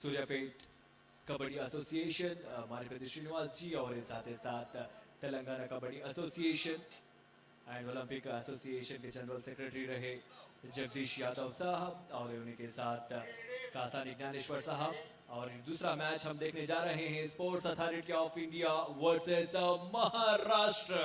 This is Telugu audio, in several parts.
सूर्यापेट कबड्डी एसोसिएशन मारिपति श्रीनिवास जी और साथ ही साथ Telangana kabaddi association and Olympic association के जनरल सेक्रेटरी रहे जगदीश यादव साहब और उन्हीं के साथ कासानी ज्ञानेश्वर साहब। और दूसरा मैच हम देखने जा रहे हैं sports authority of India versus Maharashtra.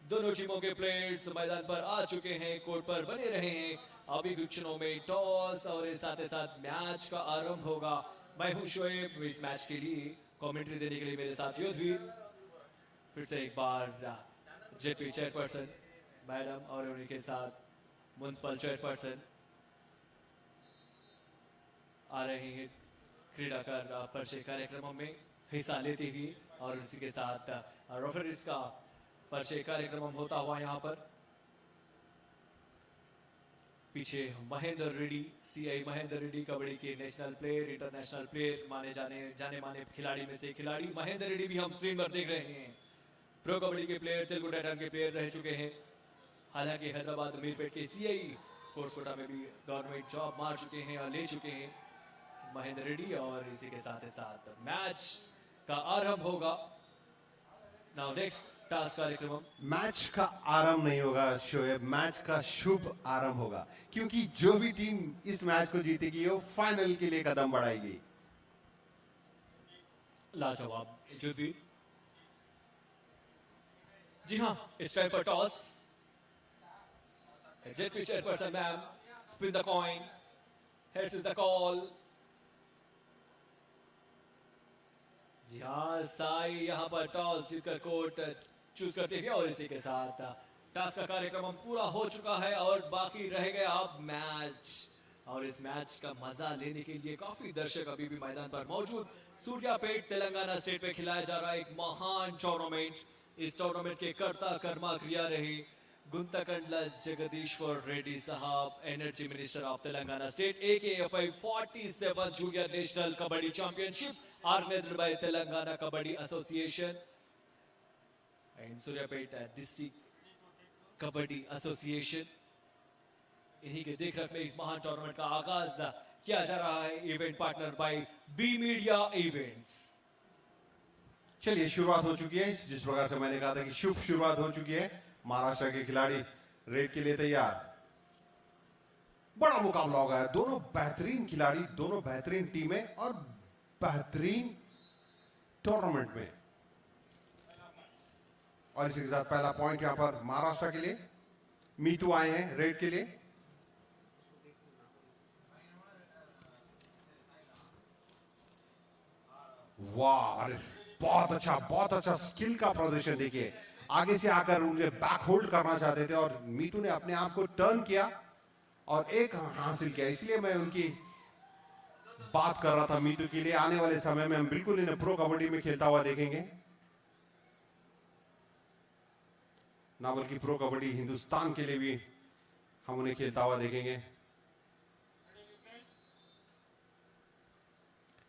दोनों टीमों के प्लेयर्स मैदान पर आ चुके हैं, कोर्ट पर बने रहे हैं। अभी कुछ क्षणों में टॉस और साथ ही साथ मैच का आरंभ होगा। मैं हूं शोएब, इस मैच के लिए कमेंट्री देने के लिए मेरे साथ युद्धवीर। फिर से एक बार जेपी चेयरपर्सन मैडम और उन्हीं के साथ म्युनिसिपल चेयरपर्सन आ रहे हैं क्रीडाकार परिचय कार्यक्रमों में हिस्सा लेते हुए और उसी के साथ रेफरीज का परिचय कार्यक्रम होता हुआ यहाँ पर। पीछे महेंद्र रेड्डी, सीआई महेंद्र रेड्डी, कबड्डी के नेशनल प्लेयर, इंटरनेशनल प्लेयर, जाने माने खिलाड़ी में से खिलाड़ी महेंद्र रेड्डी भी हम स्क्रीन पर देख रहे हैं। प्रो कबड्डी के प्लेयर, तेलुगु टाइटन के प्लेयर रह चुके हैं। हालांकि हैदराबाद मीरपेट के सीआई स्पोर्ट्स कोटा में भी गवर्नमेंट जॉब मार चुके हैं और ले चुके हैं महेंद्र रेड्डी। और इसी के साथ मैच का आरंभ होगा। नाउ नेक्स्ट टास्क कार्यक्रम। मैच का आरंभ नहीं होगा शोएब, मैच का शुभ आरंभ होगा, क्योंकि जो भी टीम इस मैच को जीतेगी वो फाइनल के लिए कदम बढ़ाएगी। लाजवाब युद्धवीर। जी हाँ, it's time for toss. JP chairperson ma'am, spin the coin, heads is the call. जी हाँ, साई यहाँ पर टॉस जीतकर कोर्ट चूज करते हुए और इसी के साथ टास्क का कार्यक्रम पूरा हो चुका है और बाकी रह गया अब मैच। और इस मैच का मजा लेने के लिए काफी दर्शक अभी भी मैदान पर मौजूद। सूर्यापेट तेलंगाना स्टेट में खिलाया जा रहा है एक महान टूर्नामेंट। इस टूर्नामेंट के कर्ता कर्मा क्रिया रहे गुंतकंडला जगदीश्वर रेड्डी साहब, energy minister of Telangana state, AKFI 47 junior national kabaddi championship organized by Telangana Kabaddi Association and Suryapet District Kabaddi Association। इन्हीं के देखरेख में इस महान टूर्नामेंट का आगाज किया जा रहा है। Event partner by B media events. चलिए शुरुआत हो चुकी है। जिस प्रकार से मैंने कहा था कि शुभ शुरुआत हो चुकी है। महाराष्ट्र के खिलाड़ी रेड के लिए तैयार। बड़ा मुकाबला होगा, दोनों बेहतरीन खिलाड़ी, दोनों बेहतरीन टीमें और बेहतरीन टूर्नामेंट में। और इसी के साथ पहला पॉइंट यहां पर महाराष्ट्र के लिए। मीटू आए हैं रेड के लिए। वाह, बहुत अच्छा स्किल का प्रदर्शन। देखिए आगे से आकर उनके बैक होल्ड करना चाहते थे और मीतू ने अपने आप को टर्न किया और एक हासिल किया। इसलिए मैं उनकी बात कर रहा था। मीतू के लिए आने वाले समय में हम बिल्कुल इन्हें प्रो कबड्डी में खेलता हुआ देखेंगे, ना बल्कि प्रो कबड्डी हिंदुस्तान के लिए भी हम उन्हें खेलता हुआ देखेंगे।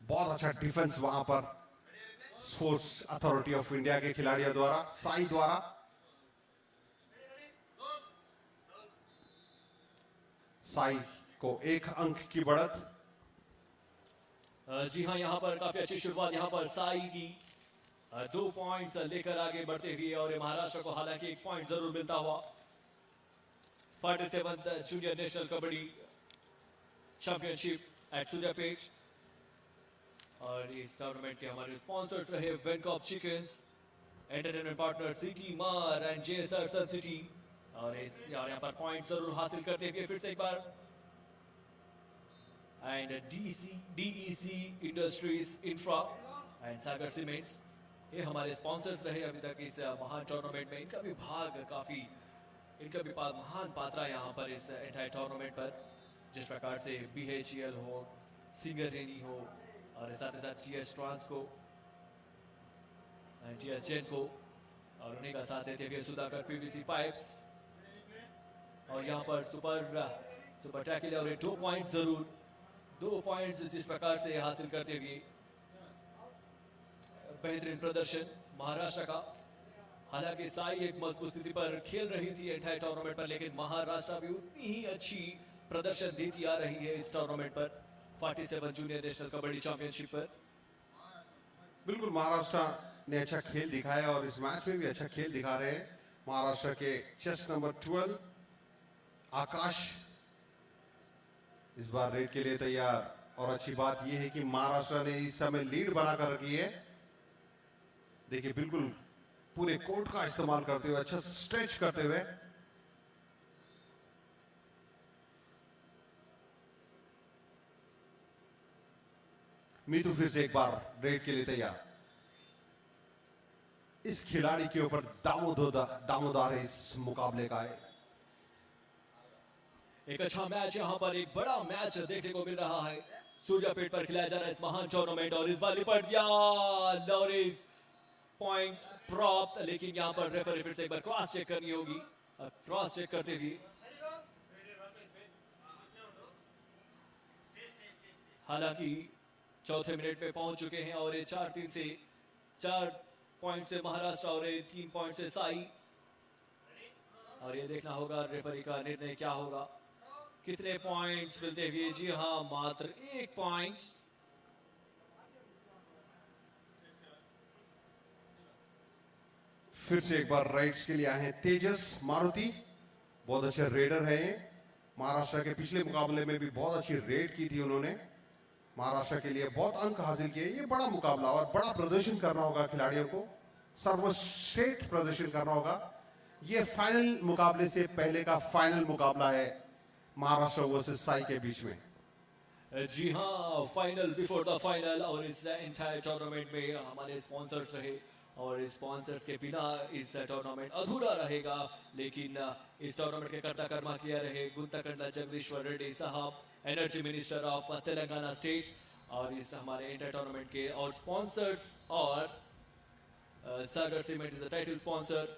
बहुत अच्छा डिफेंस वहां पर स्पोर्ट्स अथॉरिटी ऑफ इंडिया के खिलाड़ियों द्वारा, साई द्वारा। साई को 1 अंक की बढ़त। जी हाँ, यहाँ पर काफी अच्छी शुरुआत यहाँ पर साई की। 2 पॉइंट्स लेकर आगे बढ़ते हुए और महाराष्ट्र को हालांकि 1 पॉइंट जरूर मिलता हुआ। 47th junior national kabaddi championship at Suryapet. और इस टूर्नामेंट के हमारे स्पॉन्सर्स रहे Venkob chickens, entertainment partner city मार एंड JSR सन सिटी। और यहाँ पर पॉइंट जरूर हासिल करते हुए फिर से एक बार and DEC industries infra and Sagar cements, ये हमारे स्पॉन्सर्स रहे अभी तक इस महान टूर्नामेंट में। इनका भी महान पात्रा यहाँ पर इस एंटायर टूर्नामेंट पर। जिस प्रकार से BHEL हो, सिंगरेनी हो और साथ ही साथ TS ट्रांस को, TS जेन को और उन्हीं का साथ देते हुए सुधाकर PVC पाइप्स। और यहाँ पर सुपर टैकल और 2 पॉइंट्स जरूर, 2 पॉइंट्स जिस प्रकार से हासिल करते हुए बेहतरीन प्रदर्शन महाराष्ट्र का। हालांकि साई एक मजबूत स्थिति पर खेल रही थी एंटायर टूर्नामेंट पर, लेकिन महाराष्ट्र भी उतनी ही अच्छी प्रदर्शन देती आ रही है इस टूर्नामेंट पर। 47 जूनियर नेशनल कबड्डी चैंपियनशिप पर। बिल्कुल महाराष्ट्र ने अच्छा खेल दिखाया और इस मैच में भी अच्छा खेल दिखा रहे हैं महाराष्ट्र के चेस्ट नंबर 12 आकाश इस बार रेड के लिए तैयार। और अच्छी बात यह है कि महाराष्ट्र ने इस समय लीड बनाकर रखी है। देखिए बिल्कुल पूरे कोर्ट का इस्तेमाल करते हुए अच्छा स्ट्रेच करते हुए मीतू फिर से एक बार रेड के लिए तैयार। इस खिलाड़ी के ऊपर दामोदार इस मुकाबले का है। एक अच्छा मैच, यहाँ पर एक बड़ा मैच देखने को मिल रहा है। सूर्यापेट पर खिलाया जा रहा है इस महान टूर्नामेंट और इस बार लिपट दिया लॉरेंस पॉइंट प्राप्त, लेकिन यहाँ पर रेफरी फिर से एक बार क्रॉस चेक करनी होगी। क्रॉस चेक करते हुए हालांकि चौथे मिनट में पहुंच चुके हैं और ये 4 पॉइंट से महाराष्ट्र और ये 3 पॉइंट से साई। और ये देखना होगा रेफरी का निर्णय क्या होगा, कितने पॉइंट्स मिलते हुए। जी हाँ, मात्र 1 पॉइंट। फिर से एक बार राइड्स के लिए आए हैं तेजस मारुति, बहुत अच्छे रेडर हैं। महाराष्ट्र के पिछले मुकाबले में भी बहुत अच्छी रेड की थी उन्होंने, महाराष्ट्र के लिए बहुत अंक हासिल किए। ये बड़ा मुकाबला और बड़ा प्रदर्शन करना होगा खिलाड़ियों को, सर्वश्रेष्ठ प्रदर्शन करना होगा। ये फाइनल मुकाबले से पहले का फाइनल मुकाबला है महाराष्ट्र वर्सेस साई के बीच में। जी हाँ, फाइनल बिफोर द फाइनल। और इस एंटायर टूर्नामेंट में हमारे स्पॉन्सर्स रहे और स्पॉन्सर्स के बिना इस टूर्नामेंट अधूरा रहेगा। लेकिन इस टूर्नामेंट के कर्ता कर्मा किया रहे गुंतकंडा जगदीश्वर रेड्डी साहब, energy minister of Telangana state. और इस हमारे इंटर टूर्नामेंट के और स्पॉन्सर्स और Sagar cement is the title sponsor.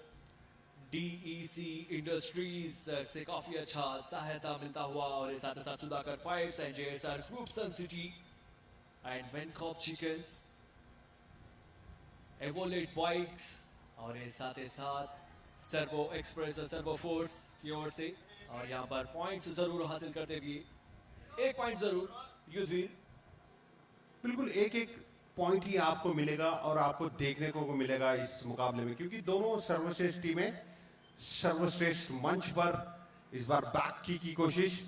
DEC industries से काफी अच्छा सहायता मिलता हुआ और साथ ही साथ Sudhakar pipes and JSR group, Sun City and Vencobb chickens, Evolet bikes और साथ ही साथ सर्वो एक्सप्रेस और सर्वो फोर्स की ओर से। और यहाँ पर पॉइंट्स जरूर हासिल करते हुए 1 पॉइंट जरूर युद्धवीर। बिल्कुल एक पॉइंट ही आपको मिलेगा और आपको देखने को मिलेगा इस मुकाबले में, क्योंकि दोनों सर्वश्रेष्ठ टीमें सर्वश्रेष्ठ मंच पर इस बार बैक की कोशिश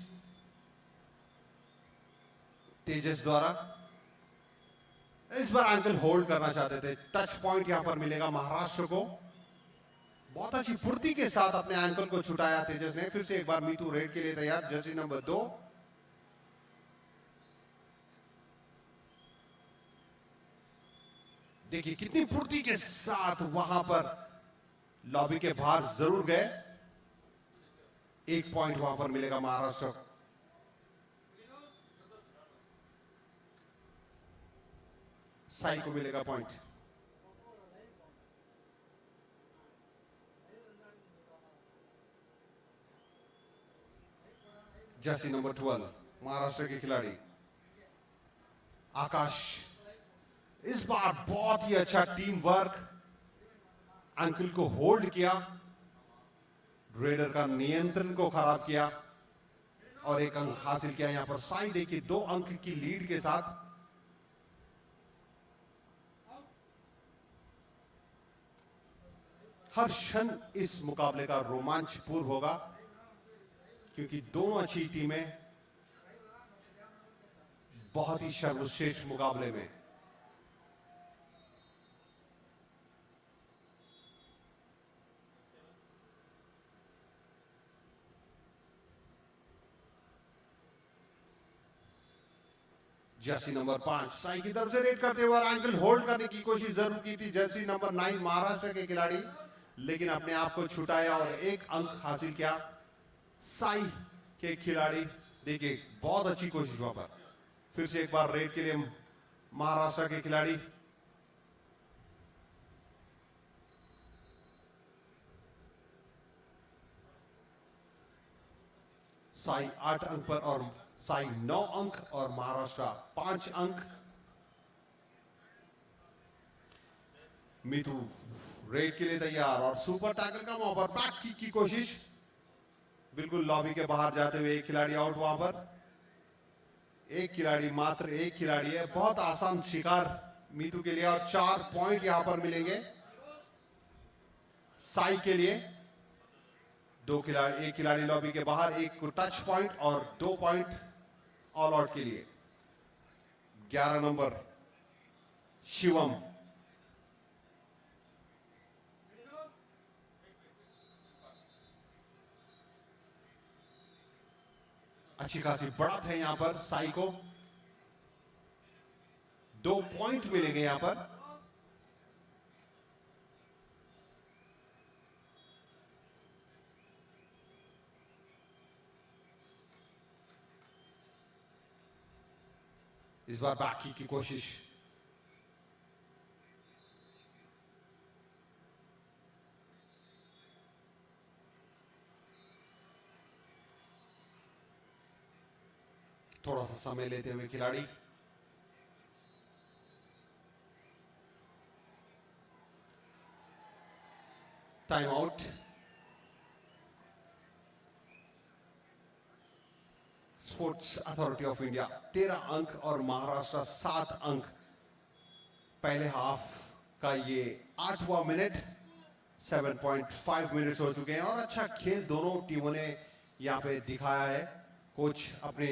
तेजस द्वारा। इस बार एंकल होल्ड करना चाहते थे, टच पॉइंट यहां पर मिलेगा महाराष्ट्र को। बहुत अच्छी फुर्ती के साथ अपने एंकल को छुटाया तेजस ने। फिर से एक बार मीतू रेड के लिए तैयार, जर्सी नंबर 2। देखिए कितनी फुर्ती के साथ वहां पर लॉबी के बाहर जरूर गए। 1 पॉइंट वहां पर मिलेगा महाराष्ट्र। साई को मिलेगा पॉइंट। जर्सी नंबर 12 महाराष्ट्र के खिलाड़ी आकाश, इस बार बहुत ही अच्छा टीम वर्क, अंकल को होल्ड किया, रेडर का नियंत्रण को खराब किया और 1 अंक हासिल किया। यहां पर साई देखिए 2 अंक की लीड के साथ। हर क्षण इस मुकाबले का रोमांचपूर्ण होगा, क्योंकि दोनों अच्छी टीमें बहुत ही सर्वश्रेष्ठ मुकाबले में। जर्सी नंबर 5 साई की तरफ से रेड करते हुए एंकल होल्ड करने की कोशिश जरूर की थी जर्सी नंबर 9 महाराष्ट्र के खिलाड़ी, लेकिन अपने आप को छुटाया और 1 अंक हासिल किया साई के खिलाड़ी। देखिए बहुत अच्छी कोशिश वहां पर। फिर से एक बार रेड के लिए महाराष्ट्र के खिलाड़ी। साई 8 अंक पर और साई 9 अंक और महाराष्ट्र 5 अंक। मीतू रेड के लिए तैयार और सुपर टैकल का वहां पर बैक किक की कोशिश। बिल्कुल लॉबी के बाहर जाते हुए एक खिलाड़ी आउट वहां पर। एक खिलाड़ी, मात्र एक खिलाड़ी है, बहुत आसान शिकार मीतू के लिए, और 4 पॉइंट यहां पर मिलेंगे साई के लिए। एक खिलाड़ी लॉबी के बाहर, एक को टच पॉइंट और 2 पॉइंट ऑल आउट के लिए। 11 नंबर शिवम, अच्छी खासी बढ़त है यहां पर साई को, 2 पॉइंट मिलेंगे यहां पर। इस बार बाकी की कोशिश, थोड़ा सा समय लेते हुए खिलाड़ी, time out. Sports authority of India 13 अंक और महाराष्ट्र 7 अंक। पहले हाफ का ये 8वां मिनट, 7.5 मिनट्स हो चुके हैं और अच्छा खेल दोनों टीमों ने यहां पे दिखाया है। कोच अपने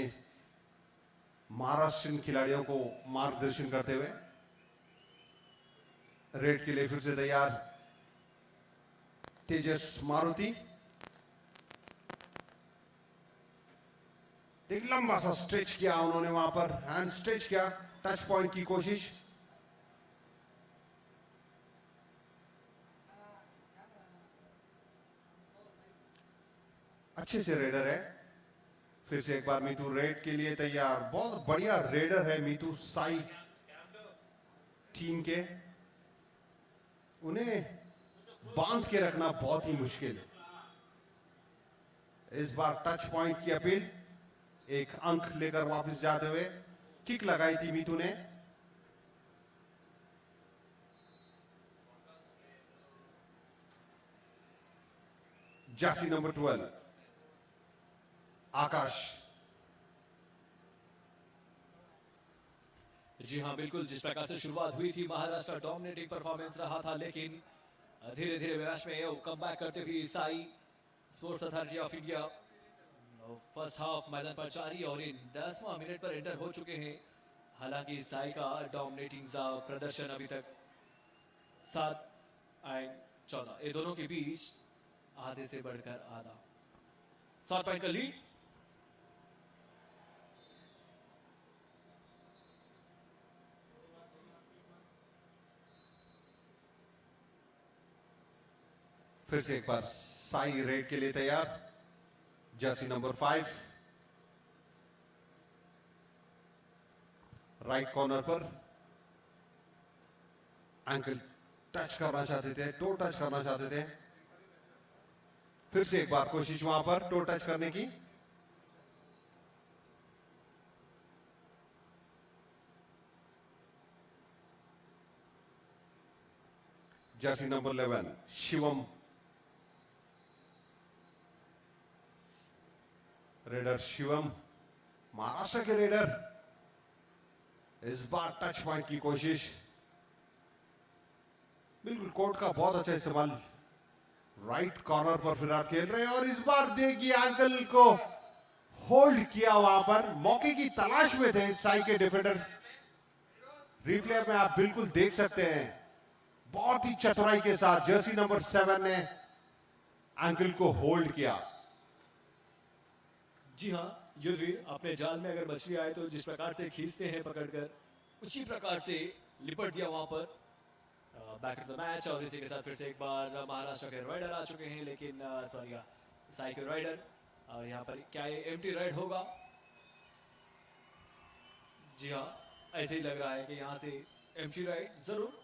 महाराष्ट्रियन खिलाड़ियों को मार्गदर्शन करते हुए। रेड के लिए फिर से तैयार तेजस मारुति, एक लंबा सा स्ट्रेच किया उन्होंने, वहां पर हैंड स्ट्रेच किया, टच पॉइंट की कोशिश। अच्छे से रेडर है। फिर से एक बार मीतू रेड के लिए तैयार, बहुत बढ़िया रेडर है मीतू साई टीम के, उन्हें बांध के रखना बहुत ही मुश्किल है। इस बार टच पॉइंट की अपील, एक अंक लेकर वापस जाते हुए किक लगाई थी मीतू ने। जर्सी नंबर 12 आकाश। जी हाँ, बिल्कुल जिस प्रकार से शुरुआत हुई थी, महाराष्ट्र डोमिनेटिंग परफॉर्मेंस रहा था, लेकिन धीरे धीरे मैच में कम बैक करते हुए Sai sports authority of India first half मैदान पर जारी और इन 10वां मिनट पर एंटर हो चुके हैं। हालांकि साई का डोमिनेटिंग प्रदर्शन अभी तक 7 और 14 ये दोनों के बीच आधे से बढ़कर आधा, 7 पॉइंट का लीड। फिर से एक बार साई रेड के लिए तैयार, जर्सी नंबर 5 राइट कॉर्नर पर, एंकल टच करना चाहते थे, टो टच करना चाहते थे। फिर से एक बार कोशिश वहां पर टो टच करने की। Jersey number 11 Shivam, raider Shivam, Maharashtra के रेडर। इस बार टच पॉइंट की कोशिश, बिल्कुल कोर्ट का बहुत अच्छा इस्तेमाल, राइट कॉर्नर पर फिलहाल खेल रहे हैं और इस बार देखिए एंकल को होल्ड किया, वहां पर मौके की तलाश में थे साई के डिफेंडर। रिप्ले में आप बिल्कुल देख सकते हैं, बहुत ही चतुराई के साथ जर्सी नंबर 7 ने एंकल को होल्ड किया। जी हाँ, युद्धवीर अपने जाल में अगर मछली आए तो जिस प्रकार से खींचते हैं पकड़कर, उसी प्रकार से लिपट दिया वहां पर। बैक टू द मैच और इसी के साथ फिर से एक बार महाराष्ट्र के राइडर आ चुके हैं, लेकिन सॉरी साई के राइडर। और यहाँ पर क्या ये एम्प्टी राइड होगा? जी हाँ, ऐसे ही लग रहा है कि यहाँ से एम्प्टी राइड जरूर।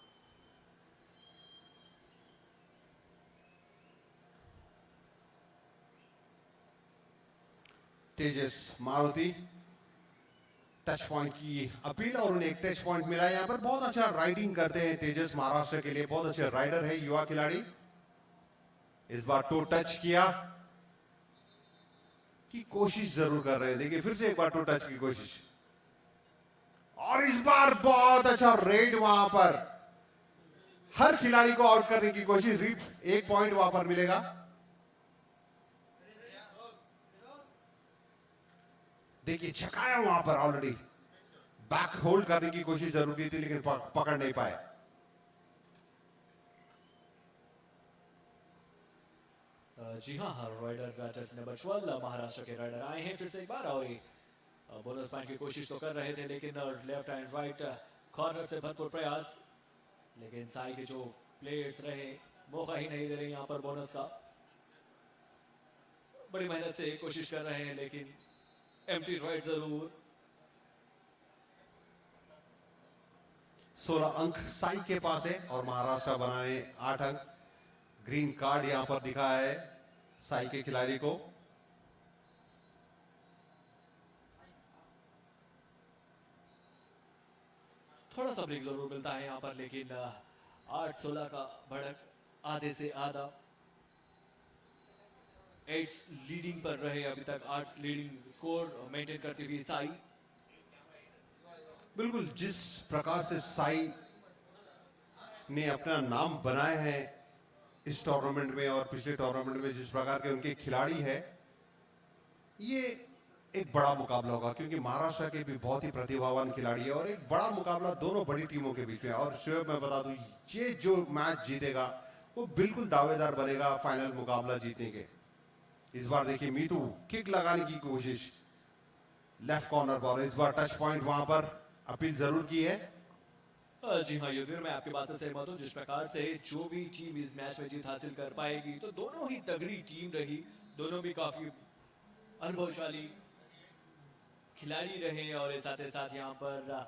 तेजस मारुति, टच पॉइंट की अपील और उन्हें एक टच पॉइंट मिला। यहां पर बहुत अच्छा राइडिंग करते हैं तेजस, महाराष्ट्र के लिए बहुत अच्छे राइडर है, युवा खिलाड़ी। इस बार टो टच किया की कोशिश जरूर कर रहे हैं। देखिए फिर से एक बार टो टच की कोशिश, और इस बार बहुत अच्छा रेड वहां पर, हर खिलाड़ी को आउट करने की कोशिश। एक पॉइंट वहां पर मिलेगा। देखिए छकाया वहां पर ऑलरेडी, बैक होल्ड करने की कोशिश जरूरी थी लेकिन पकड़ नहीं पाए। जी हाँ, राइडर टच नंबर 12 महाराष्ट्र के राइडर आए हैं फिर से एक बार, और बोनस पॉइंट की कोशिश तो कर रहे थे लेकिन लेफ्ट एंड राइट कॉर्नर से भरपूर प्रयास, लेकिन साई के जो प्लेयर्स रहे मौका ही नहीं दे रहे यहाँ पर बोनस का। बड़ी मेहनत से कोशिश कर रहे हैं लेकिन एम्प्टी राइट जरूर। 16 अंक साई के पास है और महाराष्ट्र बनाए 8 अंक। ग्रीन कार्ड यहां पर दिखा है साई के खिलाड़ी को। थोड़ा सा ब्रेक जरूर मिलता है यहाँ पर लेकिन 8-16 का बढ़त, आधे से आधा। 8 लीडिंग पर रहे अभी तक, 8 लीडिंग स्कोर मेंटेन करती हुई साई। बिल्कुल जिस प्रकार से साई ने अपना नाम बनाया है इस टूर्नामेंट में और पिछले टूर्नामेंट में, जिस प्रकार के उनके खिलाड़ी है, ये एक बड़ा मुकाबला होगा क्योंकि महाराष्ट्र के भी बहुत ही प्रतिभावान खिलाड़ी है और एक बड़ा मुकाबला दोनों बड़ी टीमों के बीच में। और शोएब मैं बता दूं, ये जो मैच जीतेगा वो बिल्कुल दावेदार बनेगा फाइनल मुकाबला जीतने के। इस बार देखिए मीतू किक लगाने की कोशिश लेफ्ट कॉर्नर पर, इस बार टच पॉइंट वहां पर अपील जरूर की है। जी हाँ युधिर, मैं आपकी बात से सहमत हूँ। जिस प्रकार से जो भी टीम इस मैच में जीत हासिल कर पाएगी तो दोनों ही तगड़ी टीम रही, दोनों भी काफी अनुभवशाली खिलाड़ी रहे और साथ ही साथ यहाँ पर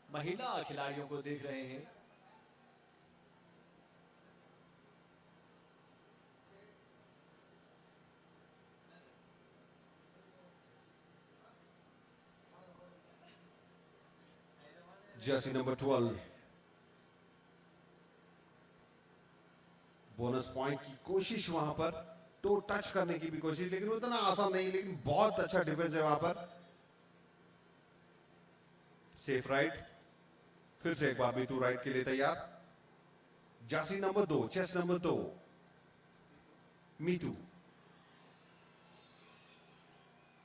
महिला खिलाड़ियों को देख रहे हैं। जर्सी नंबर 12 बोनस पॉइंट की कोशिश वहां पर, तो टच करने की भी कोशिश लेकिन उतना आसान नहीं, लेकिन बहुत अच्छा डिफेंस है वहां पर। सेफ राइट, फिर से एक बार मीतू राइट के लिए तैयार। Jersey number 2, chest number 2 Meetu.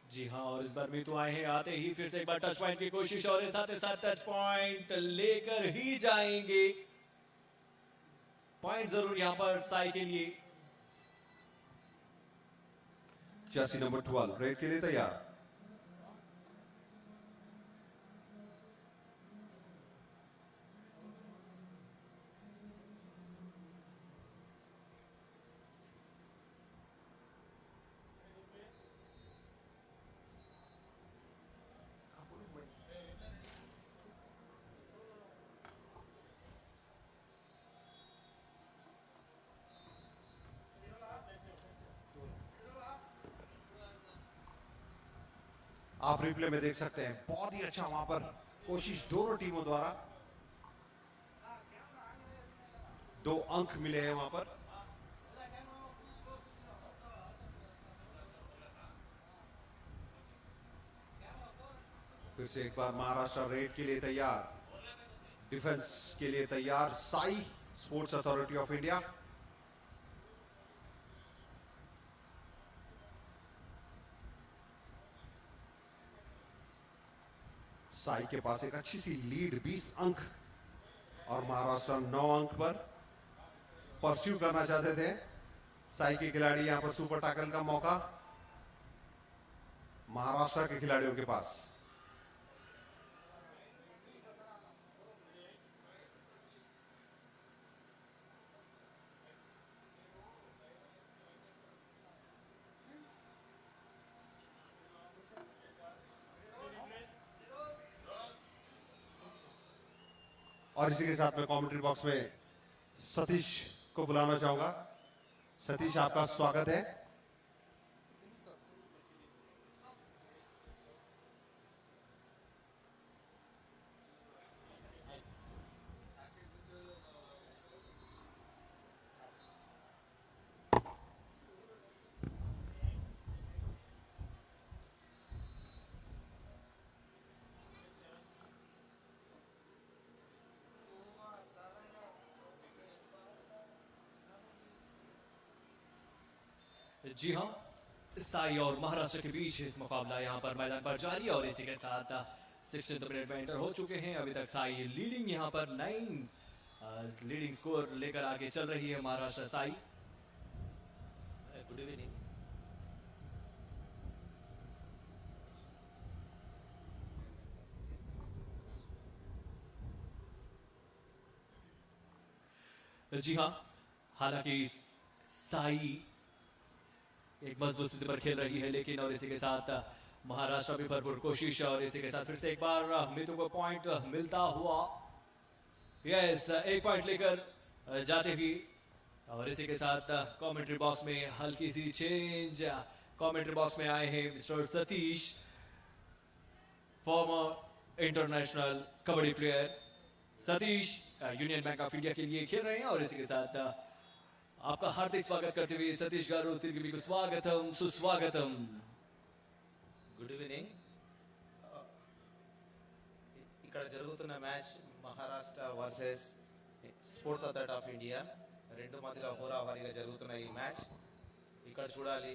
जी हाँ, और इस बार मीतू आए हैं, आते ही फिर से एक बार टच पॉइंट की कोशिश और साथ ही साथ टच पॉइंट लेकर ही जाएंगे। पॉइंट जरूर यहां पर साई के लिए। जर्सी नंबर 12 रेड के लिए तैयार। आप रिप्ले में देख सकते हैं, बहुत ही अच्छा वहां पर कोशिश दोनों टीमों द्वारा। 2 अंक मिले हैं वहां पर। फिर से एक बार महाराष्ट्र रेड के लिए तैयार, डिफेंस के लिए तैयार Sai sports authority of India. Sai के पास एक अच्छी सी लीड 20 अंक और महाराष्ट्र 9 अंक पर परस्यू करना चाहते थे। साई के खिलाड़ी यहां पर सुपर टैकल का मौका महाराष्ट्र के खिलाड़ियों के पास। और इसी के साथ मैं कमेंट्री बॉक्स में सतीश को बुलाना चाहूंगा। सतीश, आपका स्वागत है। जी हाँ, साई और महाराष्ट्र के बीच इस मुकाबला यहाँ पर मैदान पर जारी है और इसी के साथ 16th मिनट में एंटर हो चुके हैं। अभी तक साई लीडिंग यहाँ पर 9 लीडिंग स्कोर लेकर आगे चल रही है महाराष्ट्र साई। Good evening. जी हाँ, हालांकि साई एक मजबूत स्थिति पर खेल रही है, लेकिन और इसी के साथ महाराष्ट्र भी भरपूर कोशिश और इसी के साथ फिर से एक बार मितु को पॉइंट मिलता हुआ। यस, एक पॉइंट लेकर जाते हुए और इसी के साथ कमेंट्री बॉक्स में हल्की सी चेंज। कमेंट्री बॉक्स में आए हैं mister Satish, farmer international kabaddi player Satish union bank of India के लिए खेल रहे हैं और इसी के साथ आपका हार्दिक स्वागत करते हुए सतीश गारू तिरिగి మీకు స్వాగతం సుస్వాగతం। Good evening. ఇక్కడ జరుగుతున్న match Maharashtra versus sports authority of India, రెండు మధ్యలో హోరాహోరీగా జరుగుతున్న ఈ మ్యాచ్ ఇక్కడ చూడాలి।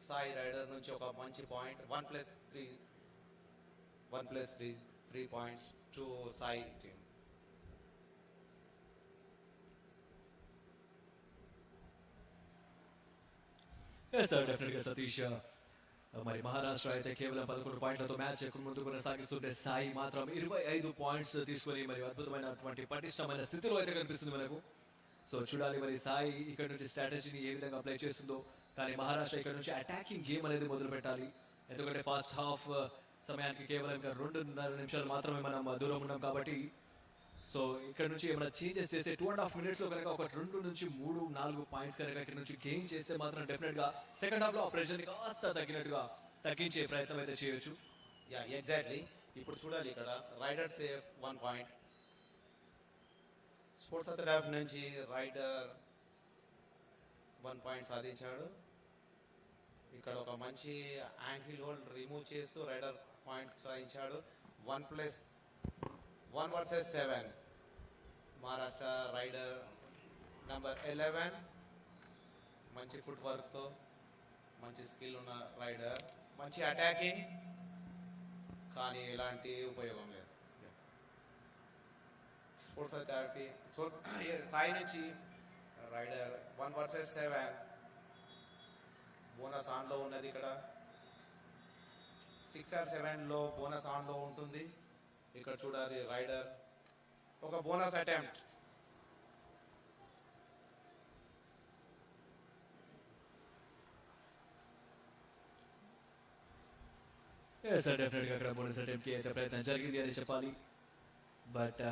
సాయి రైడర్ నుంచి ఒక మంచి point 1+3 points to Sai team. Sir definite గా సతీష్ మరి మహారాష్ట్ర అయితే కేవలం 11 పాయింట్లతో మ్యాచ్ ముందు కొనసాగిస్తుంటే సాయి మాత్రం 25 పాయింట్స్ తీసుకొని మరి అద్భుతమైనటువంటి పటిష్టమైన స్థితిలో అయితే కనిపిస్తుంది మనకు। సో చూడాలి మరి సాయి ఇక్కడ నుంచి స్ట్రాటజీని ఏ విధంగా అప్లై చేస్తుందో, కానీ మహారాష్ట్ర ఇక్కడ నుంచి అటాకింగ్ గేమ్ అనేది మొదలు పెట్టాలి। ఎందుకంటే ఫస్ట్ హాఫ్ సమయానికి కేవలం 2.5 నిమిషాలు మాత్రమే మనం దూరం ఉన్నాం కాబట్టి సో ఇక్కడ నుంచి ఏమైనా చేంజెస్ చేస్తే 2.5 మినిట్స్ లో కనుక ఒక 2 నుంచి 3-4 పాయింట్స్ కనుక ఇక్కడ నుంచి గెయిన్ చేస్తే మాత్రం డెఫినెట్ గా సెకండ్ హాఫ్ లో ఆపరేషన్ కాస్త తగ్గించే ప్రయత్నం అయితే చేయొచ్చు। Yeah exactly. ఇప్పుడు చూడాలి ఇక్కడ rider safe 1 point, sports authority నుంచి రైడర్ 1 పాయింట్ సాధించాడు। ఇక్కడ ఒక మంచి యాంగిల్ హోల్డ్ రిమూవ్ చేస్తూ రైడర్ పాయింట్ సాధించాడు। 1+1 వర్సెస్ 7 మహారాష్ట్ర రైడర్ నంబర్ 11 మంచి ఫుట్ వర్క్ తో మంచి స్కిల్ ఉన్న రైడర్, మంచి అటాకింగ్, కానీ ఎలాంటి ఉపయోగం లేదు। స్పోర్ట్స్ అథారిటీ సాయి నుంచి రైడర్ 1 వర్సెస్ 7 బోనస్ ఆన్ లో ఉన్నది। ఇక్కడ 6 or 7 లో బోనస్ ఆన్ లో ఉంటుంది। ఇక్కడ చూడాలి రైడర్ ఒక బోనస్ అటెంప్ట్। సార్ డెఫినెట్ గా అక్కడ బోనస్ అటెంప్ట్ కి అయితే ప్రయత్నం జరిగింది అని చెప్పాలి, బట్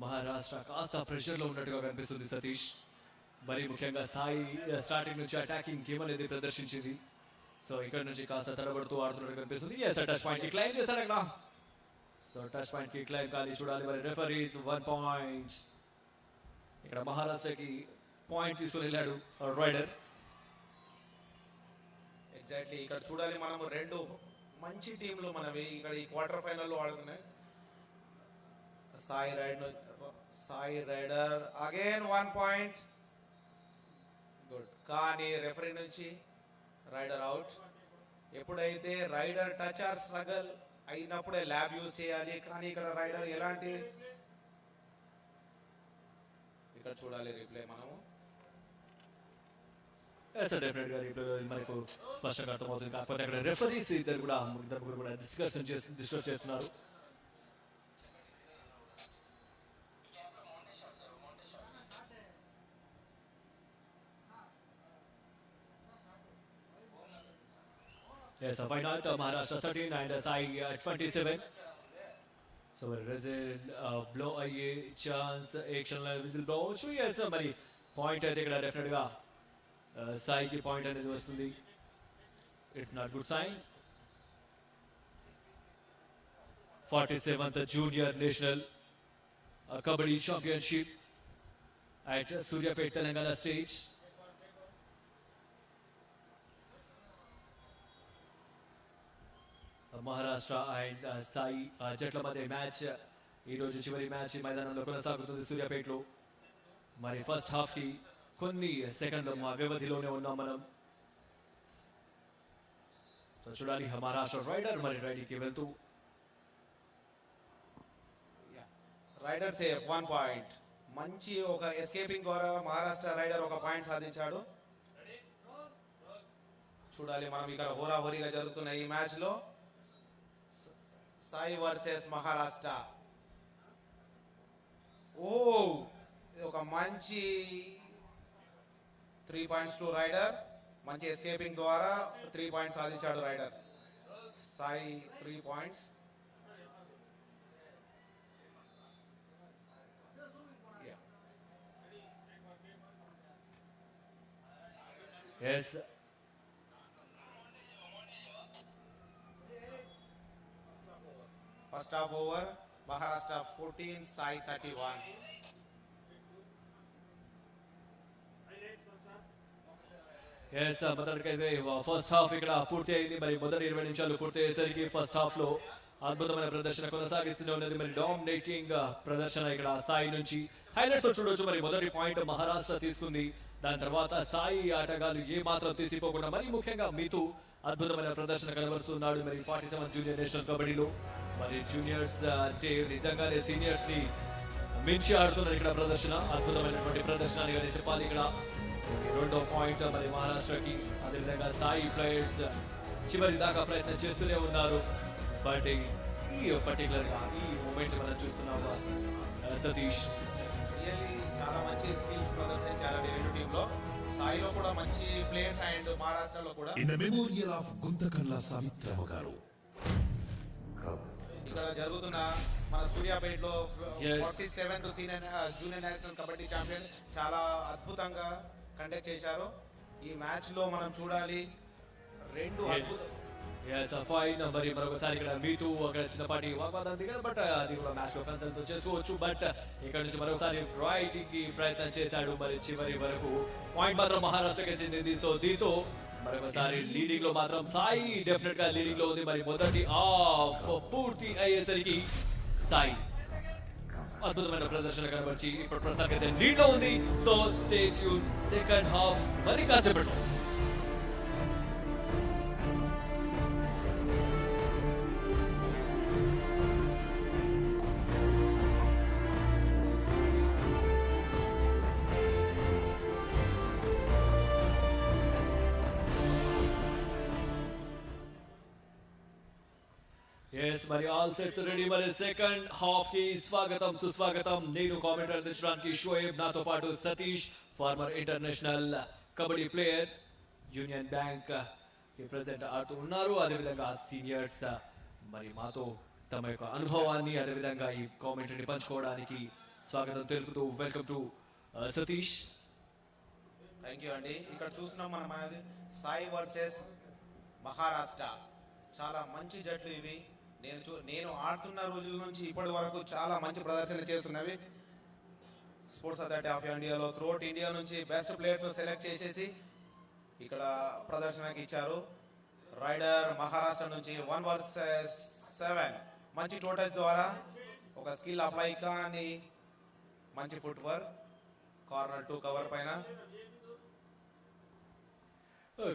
మహారాష్ట్ర కాస్త ప్రెషర్ లో ఉన్నట్టుగా కనిపిస్తుంది సతీష్। మరి ముఖ్యంగా సాయి స్టార్టింగ్ నుంచి అటాకింగ్ గేమ్ అనేది ప్రదర్శించింది, సో ఇక్కడ నుంచి కాస్త తడబడుతూ ఆడుతున్నట్టు కనిపిస్తుంది। టచ్ పాయింట్ కి క్లైమ్ చేశారు అక్కడ, సో టచ్ పాయింట్ కి క్లైమ్ కాలి చూడాలి మరి రెఫరీస్ 1 పాయింట్। ఇక్కడ మహారాష్ట్రకి పాయింట్ తీసుకుని వెళ్ళాడు రైడర్। ఎగ్జాక్ట్లీ ఇక్కడ చూడాలి మనము రెండు మంచి టీంలు మనవి ఇక్కడ ఈ క్వార్టర్ ఫైనల్ లో ఆడుతున్నాయి। Sai raider again 1 point, good, కానీ రెఫరీ నుంచి రైడర్ అవుట్। ఎప్పుడైతే రైడర్ టచ్ ఆర్ స్ట్రగల్ అయినప్పుడే ల్యాబ్ యూజ్ చేయాలి, కానీ ఇక్కడ రైడర్ ఎలాంటి, ఇక్కడ చూడాలి రిప్లై మనము। డెఫినెట్ గా మనకు స్పష్టంగా అర్థమవుతుంది, కాకపోతే అక్కడ రెఫరీస్ ఇద్దరు కూడా డిస్కస్ చేస్తున్నారు। Yes, why not? Maharashtra 13 and Sai 27. So whistle blow a chance action whistle blow. So yes, మరి పాయింట్ అయితే ఇక్కడ డెఫినెట్ గా సాయికి పాయింట్ అనేది వస్తుంది. It's not good sign. 47th Junior National Kabaddi Championship at Suryapet, Telangana stage. Maharashtra and Sai జట్ల మధ్య మ్యాచ్ ఈ రోజు చివరి మ్యాచ్ మైదానంలో కొనసాగుతుంది సూర్యాపేటలో। మరి ఫస్ట్ హాఫ్ కి కొన్ని సెకండ్ల వ్యవధిలోనే ఉన్నాం మనం। సో చూడాలి మహారాష్ట్ర రైడర్ మరి రైడింగ్కి వెళ్తూ రైడర్ సేఫ్ 1 పాయింట్. మంచి ఒక ఎస్కేపింగ్ ద్వారా మహారాష్ట్ర రైడర్ ఒక పాయింట్ సాధించాడు. చూడాలి మనం ఇక్కడ హోరాహోరీగా జరుగుతున్న ఈ మ్యాచ్ లో సాయి వర్సెస్ మహారాష్ట్ర. ఓ ఇది ఒక మంచి 3 పాయింట్స్ టు రైడర్. మంచి ఎస్కేపింగ్ ద్వారా 3 పాయింట్స్ సాధించాడు raider. Sai 3 points. yes First half over, Maharashtra 14, Sai 31. Yes మొదటికైతే ఫస్ట్ హాఫ్ ఇక్కడ పూర్తి అయింది. మరి మొదటి 20 నిమిషాలు పూర్తి అయ్యేసరికి ఫస్ట్ హాఫ్ లో అద్భుతమైన ప్రదర్శన కొనసాగిస్తూనే ఉన్నది. మరి డామినేటింగ్ ప్రదర్శన ఇక్కడ సాయి నుంచి హైలైట్స్ చూడొచ్చు. మరి మొదటి పాయింట్ మహారాష్ట్ర తీసుకుంది. దాని తర్వాత సాయి ఆటగాళ్లు ఏ మాత్రం తీసిపోకుండా మరి ముఖ్యంగా మీతూ అద్భుతమైన ప్రదర్శన కనబరుస్తున్నాడు. మరి 47 జూనియర్ నేషనల్ కబడ్డీలో మరి జూనియర్స్ అంటే నిజంగానే సీనియర్స్ ని మించి ఆడుతున్నారు ఇక్కడ ప్రదర్శన. అద్భుతమైనటువంటి ప్రదర్శన అని చెప్పాలి. ఇక్కడ రెండో పాయింట్ మరి మహారాష్ట్రకి. అదేవిధంగా సాయి ప్లేయర్స్ చివరి దాకా ప్రయత్నం చేస్తూనే ఉన్నారు. బట్ ఈ పర్టికులర్ గా ఈ మూమెంట్ మనం చూస్తున్నాము సతీష్ రియల్లీ చాలా మంచి స్కిల్స్ ప్రదర్శించారండి రెండు టీంలో. సాయిలో కూడా మంచి ప్లేయర్స్ అండ్ మహారాష్ట్రలో కూడా. ఇన్ మెమోరియల్ ఆఫ్ గుంతకల్లా సావిత్రమ్మ గారు ఇక్కడ జరుగుతున్న మన సూర్యాపేటలో Yes. 47th senior junior national kabaddi champion చాలా అద్భుతంగా కండక్ట్ చేశారు. ఈ మ్యాచ్ లో మనం చూడాలి రెండు అద్భుత ఫైన్. మరి మరొకసారి ఇక్కడ మీతూ అక్కడ చిన్నపాటి వాగ్వాదం దిగారు. బట్ అది కూడా మ్యాచ్ లో కన్సల్ట్ చేసుకోవచ్చు. బట్ ఇక్కడ నుంచి మరొకసారి రైడింగ్ కి ప్రయత్నం చేశాడు. మరి చివరి వరకు పాయింట్ మాత్రం మహారాష్ట్రకి చెందింది. సో దీంతో మరొకసారి లీడింగ్ లో మాత్రం సాయి డెఫినెట్ గా లీడింగ్ లో ఉంది. మరి మొదటి హాఫ్ పూర్తి అయ్యేసరికి సాయి అద్భుతమైన ప్రదర్శన కనబర్చి ఇప్పుడు ప్రస్తుతానికి లీడ్ లో ఉంది. So stay tune second half మరి కాసేపట్లో. ఎస్ మరి ఆల్ సెట్స్ రెడీ. మరి సెకండ్ హాఫ్ కి స్వాగతం సుస్వాగతం. నేను కామెంట్ అందించడానికి షోయబ్, నాతో పాటు Satish former international kabaddi player union bank present ఆడుతూ ఉన్నారు. అదేవిధంగా సీనియర్స్ మరి మాతో తమ యొక్క అనుభవాన్ని అదేవిధంగా ఈ కామెంటరీని పంచుకోవడానికి స్వాగతం తెలుపుతూ welcome to Satish. Thank you అండి. ఇక్కడ చూస్తున్నాం మనం సాయి వర్సెస్ మహారాష్ట్ర. చాలా మంచి జట్లు ఇవి. నేను ఆడుతున్న రోజుల నుంచి ఇప్పటి వరకు చాలా మంచి ప్రదర్శన చేస్తున్నవి. స్పోర్ట్స్ అథారిటీ ఆఫ్ ఇండియాలో త్రూఅవుట్ ఇండియా నుంచి బెస్ట్ ప్లేయర్ సెలెక్ట్ చేసేసి ఇక్కడ ప్రదర్శనకి ఇచ్చారు. రైడర్ మహారాష్ట్ర నుంచి 1 వర్సెస్ 7 మంచి టోటల్స్ ద్వారా ఒక స్కిల్ అప్లై కానీ మంచి ఫుట్ వర్క్ కార్నర్ 2 కవర్ పైన.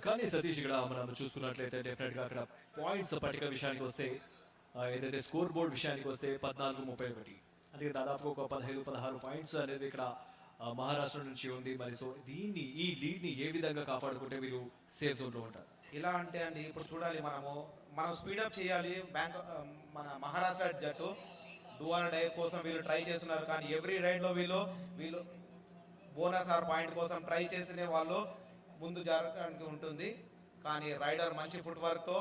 కానీ సతీష్ ఇక్కడ మనం చూసుకున్నట్లయితే డెఫినెట్ గా అక్కడ పాయింట్స్ పట్టిక విషయానికి వస్తే ఏదైతే స్కోర్ బోర్డ్ విషయానికి వస్తే 14-31 అంటే దాదాపు ఒక 15-16 పాయింట్స్ అనేది ఇక్కడ మహారాష్ట్ర నుంచి ఉంది. మరి సో దీన్ని ఈ లీడ్ ని ఏ విధంగా కాపాడుకుంటే మీరు సేఫ్ జోన్ లో ఉంటారు? ఇలా అంటే అండి ఇప్పుడు చూడాలి మనం స్పీడప్ చేయాలి. మన మహారాష్ట్ర జట్టు డూ ఆర్ డై కోసం వీళ్ళు ట్రై చేస్తున్నారు. కానీ ఎవ్రీ రైడ్ లో వీళ్ళు బోనస్ ఆర్ పాయింట్ కోసం ట్రై చేసిన వాళ్ళు ముందు జరగడానికి ఉంటుంది. కానీ రైడర్ మంచి ఫుట్ వర్క్ తో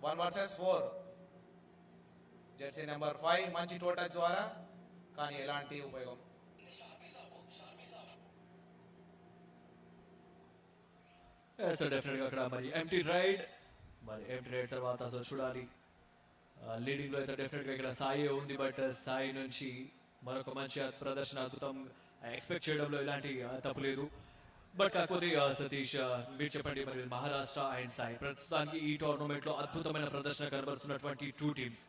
1 వర్సెస్ 4 జెర్సీ నెంబర్ 5 మంచి టోటల్ ద్వారా కానీ ఎలాంటి ఉపయోగం. సో డెఫినెట్ గా అక్కడ మరి ఎంటీ రైడ్ తర్వాత అసలు చూడాలి లీడింగ్ లో అయితే డెఫినెట్ గా ఇక్కడ సాయి ఉంది. బట్ సాయి నుంచి మరొక మంచి ప్రదర్శన అద్భుతం ఎక్స్పెక్ట్ చేయడంలో ఎలాంటి తప్పు లేదు. బట్ కాకపోతే సతీష్ మీరు చెప్పండి, మరి మహారాష్ట్ర అండ్ సాయి ప్రస్తుతానికి ఈ టోర్నమెంట్ లో అద్భుతమైన ప్రదర్శన కనబరుస్తున్నటువంటి 2 టీమ్స్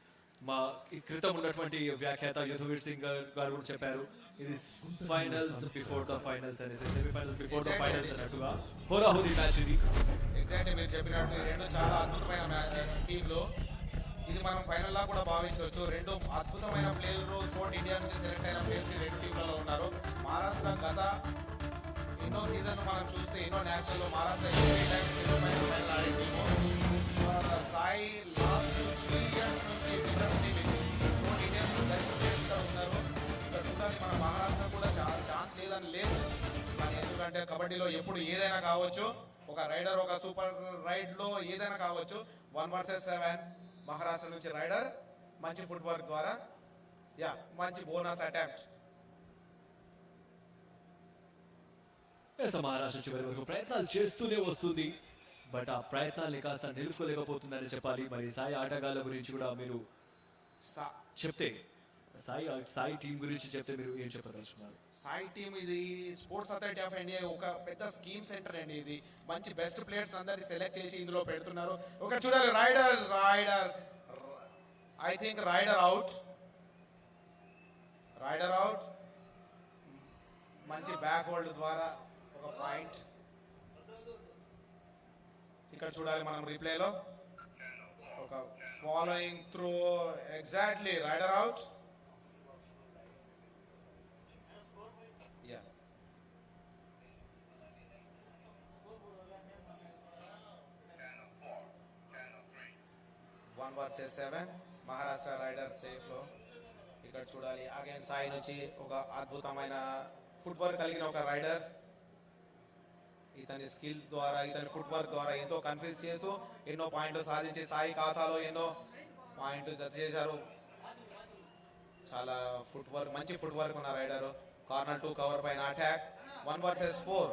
మా ఈ క్రితం ఉన్నటువంటి వ్యాఖ్యాత యదువీర్ సింగ్ గారు కూడా చెప్పారు ఇది ఫైనల్స్ బిఫోర్ ద ఫైనల్స్ అనేసి సెమీఫైనల్స్ బిఫోర్ ద ఫైనల్స్ అన్నట్టుగా హోరాహోరీ మ్యాచ్ ఇది. ఎగ్జాక్ట్లీ మీరు చెప్పినట్టు ఈ రెండు చాలా అద్భుతమైన టీంలు. ఇది మనం ఫైనల్ లా కూడా భావించవచ్చు. రెండు అద్భుతమైన ప్లేయర్లు స్పోర్ట్ ఇండియా నుంచి సెలెక్ట్ అయిన ప్లేయర్స్ రెండు టీంలలో ఉన్నారు. మహారాష్ట్ర గత ఎన్నో సీజన్లు మనం చూస్తే ఎన్నో నేషనల్లో మహారాష్ట్ర ఎవ్రీ టైం ఫైనల్ ఆడే టీము. సాయి లాస్ట్ 3 years నుంచి స్పోర్ట్ ఇండియా బెస్ట్ ప్లేయర్స్ ఇక్కడ ఉన్నారు. ఇక్కడ చూడాలి మన మహారాష్ట్ర కూడా చాలా ఛాన్స్ లేదని లేదు. కానీ ఎందుకంటే కబడ్డీలో ఎప్పుడు ఏదైనా కావచ్చు. ఒక రైడర్ ఒక సూపర్ రైడ్ లో ఏదైనా కావచ్చు. 1 vs 7 మహారాష్ట్ర నుంచి రైడర్ మంచి ఫుట్ వర్క్ ద్వారా మంచి బోనస్ అటెంప్ట్. మహారాష్ట్ర చివరి వరకు ప్రయత్నాలు చేస్తూనే వస్తుంది. బట్ ఆ ప్రయత్నాల్ని కాస్త నిలుపుకోలేకపోతుందని చెప్పాలి. మరి సాయి ఆటగాళ్ళ గురించి కూడా మీరు చెప్తే సాయి టీం గురించి చెప్తే మీరు ఏం చెప్పదలుచుకున్నారు? సాయి టీం ఇది స్పోర్ట్స్ అథారిటీ ఆఫ్ ఇండియా ఒక పెద్ద స్కీమ్ సెంటర్ అండి. ఇది మంచి బెస్ట్ ప్లేయర్స్ అందరినీ సెలెక్ట్ చేసి ఇందులో పెడుతున్నారు. ఒక చూడాలి raider I think raider out మంచి బ్యాక్ హోల్డ్ ద్వారా ఒక పాయింట్. ఇక్కడ చూడాలి మనం రీప్లేలో ఒక following through exactly raider out. One versus 7 Maharashtra raider safe లో. ఇక్కడ చూడాలి అగైన్ సాయి నుంచి ఒక అద్భుతమైన ఫుట్ వర్క్ కలిగిన ఒక రైడర్. ఇతని స్కిల్ ద్వారా ఇతని ఫుట్ వర్క్ ద్వారా ఎంతో కన్ఫ్యూజ్ చేస్తూ ఎన్నో పాయింట్లు సాధించి సాయి ఖాతాలో ఎన్నో పాయింట్లు జత చేశారు. చాలా ఫుట్ వర్క్ మంచి ఫుట్ వర్క్ ఉన్న రైడర్. కార్నర్ 2 కవర్ పైన అటాక్ 1 vs 4.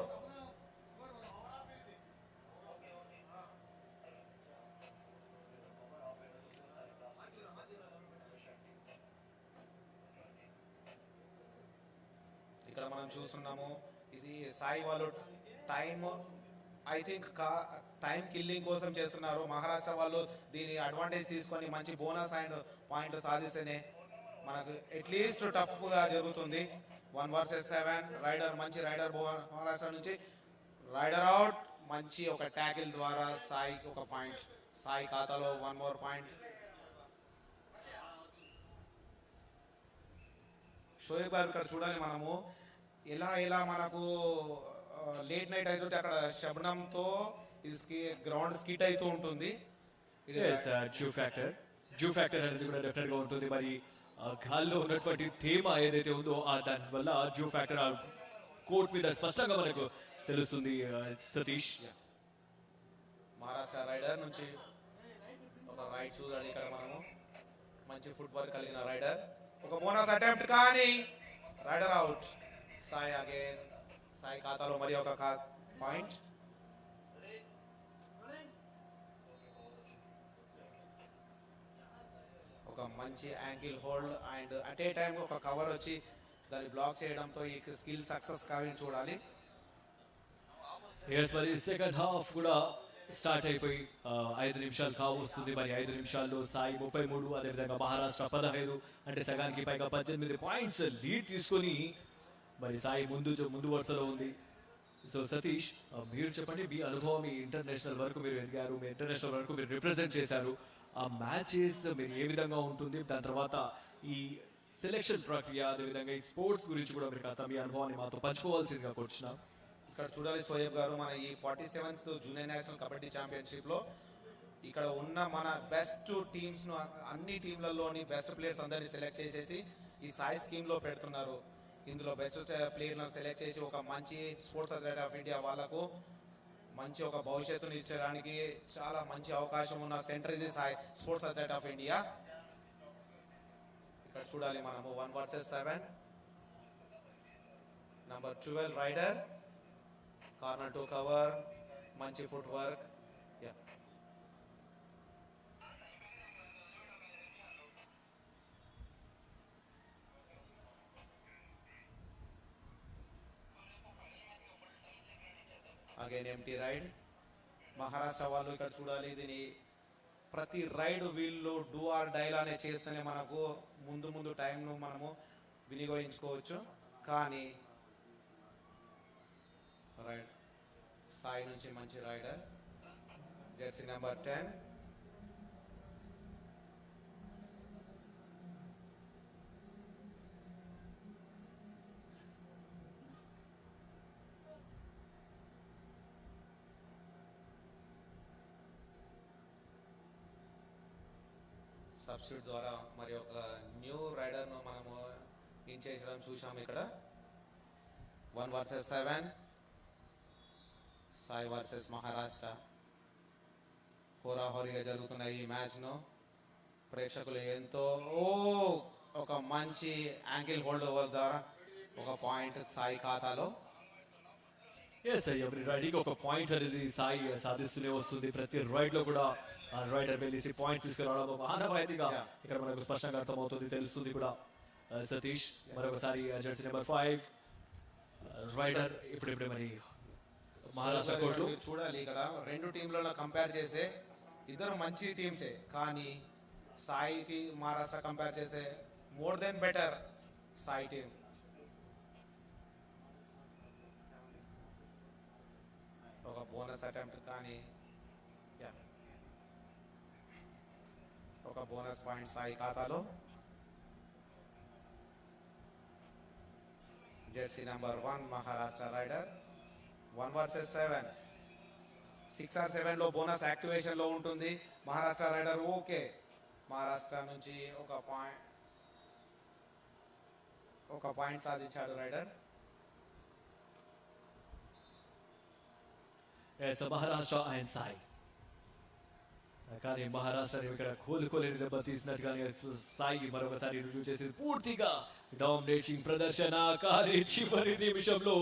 ఇక్కడ మనం చూస్తున్నాము ఇది సాయి వాళ్ళు ఐ థింక్ టైం కిల్లింగ్ కోసం చేస్తున్నారు. మహారాష్ట్ర వాళ్ళు దీని అడ్వాంటేజ్ తీసుకొని మంచి బోనస్ అండ్ పాయింట్ సాధిస్తేనే మనకు అట్లీస్ట్ టఫ్ గా జరుగుతుంది. 1 vs 7 రైడర్ మంచి రైడర్ మహారాష్ట్ర నుంచి రైడర్ అవుట్. మంచి ఒక ట్యాకిల్ ద్వారా సాయికి ఒక పాయింట్. సాయి ఖాతాలో 1 more పాయింట్. షోయబ్ గారు ఇక్కడ చూడాలి మనము ఎలా మనకు లేట్ నైట్ అవుతుంటే అక్కడ శబ్నంతో ఇది గ్రౌండ్ స్కిట్ అవుతూ ఉంటుంది. జూ ఫ్యాక్టర్ అనేది కూడా డెఫినెట్ గా ఉంటుంది. మరి గాల్లో ఉన్నటువంటి థీమ్ ఏదైతే ఉందో దాని వల్ల జూ ఫ్యాక్టర్ కోర్ట్ మీద స్పష్టంగా మనకు తెలుస్తుంది. సతీష్ మహారాష్ట్ర రైడర్ నుంచి ఒక రైట్ చూడాలి. ఇక్కడ మనము మంచి ఫుట్ వర్క్ కలిగిన రైడర్ ఒక బోనస్ అటెంప్ట్ కానీ రైడర్ అవుట్. సాయి ఖాతాలో మరి ఒక పాయింట్. ఒక మంచి ankle hold and at a time ఒక కవర్ వచ్చి దాన్ని బ్లాక్ చేయడంతో ఈ స్కిల్ సక్సెస్ కావాలని చూడాలి. మరి సెకండ్ హాఫ్ కూడా స్టార్ట్ అయిపోయి 5 నిమిషాలు కావస్తుంది. మరి 5 నిమిషాల్లో సాయి 33, అదేవిధంగా మహారాష్ట్ర 15, అంటే సగానికి పైగా 18 పాయింట్స్ లీడ్ తీసుకొని మరి సాయి ముందు వరుసలో ఉంది. సో సతీష్, మీరు చెప్పండి, మీ అనుభవం, మీ ఇంటర్నేషనల్ వరకు మీరు ఎదిగారు, మీ ఇంటర్నేషనల్ వరకు మీరు రిప్రజెంట్ చేశారు. ఆ మ్యాచెస్ మీరు ఏ విధంగా ఉంటుంది, దాని తర్వాత ఈ సెలెక్షన్ ప్రక్రియ, అదేవిధంగా ఈ స్పోర్ట్స్ గురించి కూడా మీరు కాస్త మీ అనుభవాన్ని మాతో పంచుకోవాల్సిందిగా కోరుచున్నాం. ఇక్కడ చూడాలి సోయబ్ గారు, మన ఈ 47th junior national kabaddi championship లో ఇక్కడ ఉన్న మన బెస్ట్ టీమ్స్ ను, అన్ని టీంలలోని బెస్ట్ ప్లేయర్స్ అందరినీ సెలెక్ట్ చేసేసి ఈ సాయి స్కీమ్ లో పెడుతున్నారు. ఇందులో బెస్ట్ ప్లేయర్లను సెలెక్ట్ చేసి ఒక మంచి స్పోర్ట్స్ అథారిటీ ఆఫ్ ఇండియా వాళ్ళకు మంచి ఒక భవిష్యత్తుని ఇచ్చడానికి చాలా మంచి అవకాశం ఉన్న సెంటర్ ఇది SAI sports authority of India. ఇక్కడ చూడాలి మనము 1 vs 7 number 12 raider, corner 2 cover, మంచి footwork. Again empty raid. Maharashtra వాళ్ళు ఇక్కడ చూడాలి దీని ప్రతి రైడ్ వీళ్ళు డూ ఆర్ డైలానే చేస్తేనే మనకు ముందు ముందు టైంను మనము వినియోగించుకోవచ్చు. కానీ రైడ్ సాయి నుంచి మంచి రైడర్ జెర్సీ నెంబర్ 10. సబ్స్టిట్యూట్ ద్వారా మరి ఒక న్యూ రైడర్ను మనము ఇన్ చేయడం చూసాము ఇక్కడ. 1 వర్సెస్ 7 సాయి వర్సెస్ మహారాష్ట్ర. హోరాహోరీగా జరుగుతున్న ఈ మ్యాచ్ను ప్రేక్షకులు ఎంతో ఒక మంచి యాంగిల్ హోల్డ్ ద్వారా ఒక పాయింట్ సాయి ఖాతాలో. ఎస్ ఎవ్రీ రైడింగ్ ఒక పాయింట్ అనేది సాయి సాధిస్తూనే వస్తుంది. ప్రతి రైడ్ లో కూడా రైడర్ వెళ్ళి పాయింట్స్ తీసుకురావడం ఆనవాయితీగా ఇక్కడ మనకు స్పష్టంగా అర్థమవుతుంది, తెలుస్తుంది కూడా. సతీష్ మరొకసారి జెర్సీ నెంబర్ 5 రైడర్ ఇప్పుడిప్పుడే మరి మహారాష్ట్ర కోర్టులో చూడాలి. ఇక్కడ రెండు టీంలలో కంపేర్ చేసే ఇద్దరు మంచి టీమ్సే, కానీ సాయికి మహారాష్ట్ర కంపేర్ చేసే more than better Sai team. ఒక బోనస్ అటెంప్ట్, కానీ ఒక బోనస్ పాయింట్ సాయి ఖాతాలో. Jersey number 1 Maharashtra raider. 1 versus 7. 6 or 7 లో బోనస్ యాక్టివేషన్ లో ఉంటుంది. మహారాష్ట్ర రైడర్ ఓకే, మహారాష్ట్ర నుంచి ఒక పాయింట్ సాధించాడు రైడర్. మహారాష్ట్ర అండ్ సాయి. కానీ మహారాష్ట్ర ఇక్కడ కోలుకోలేని దెబ్బ తీసినట్టుగానే సాయి మరొకసారి రుజువు చేసింది. పూర్తిగా డామినేటింగ్ ప్రదర్శన, కానీ చివరి నిమిషంలో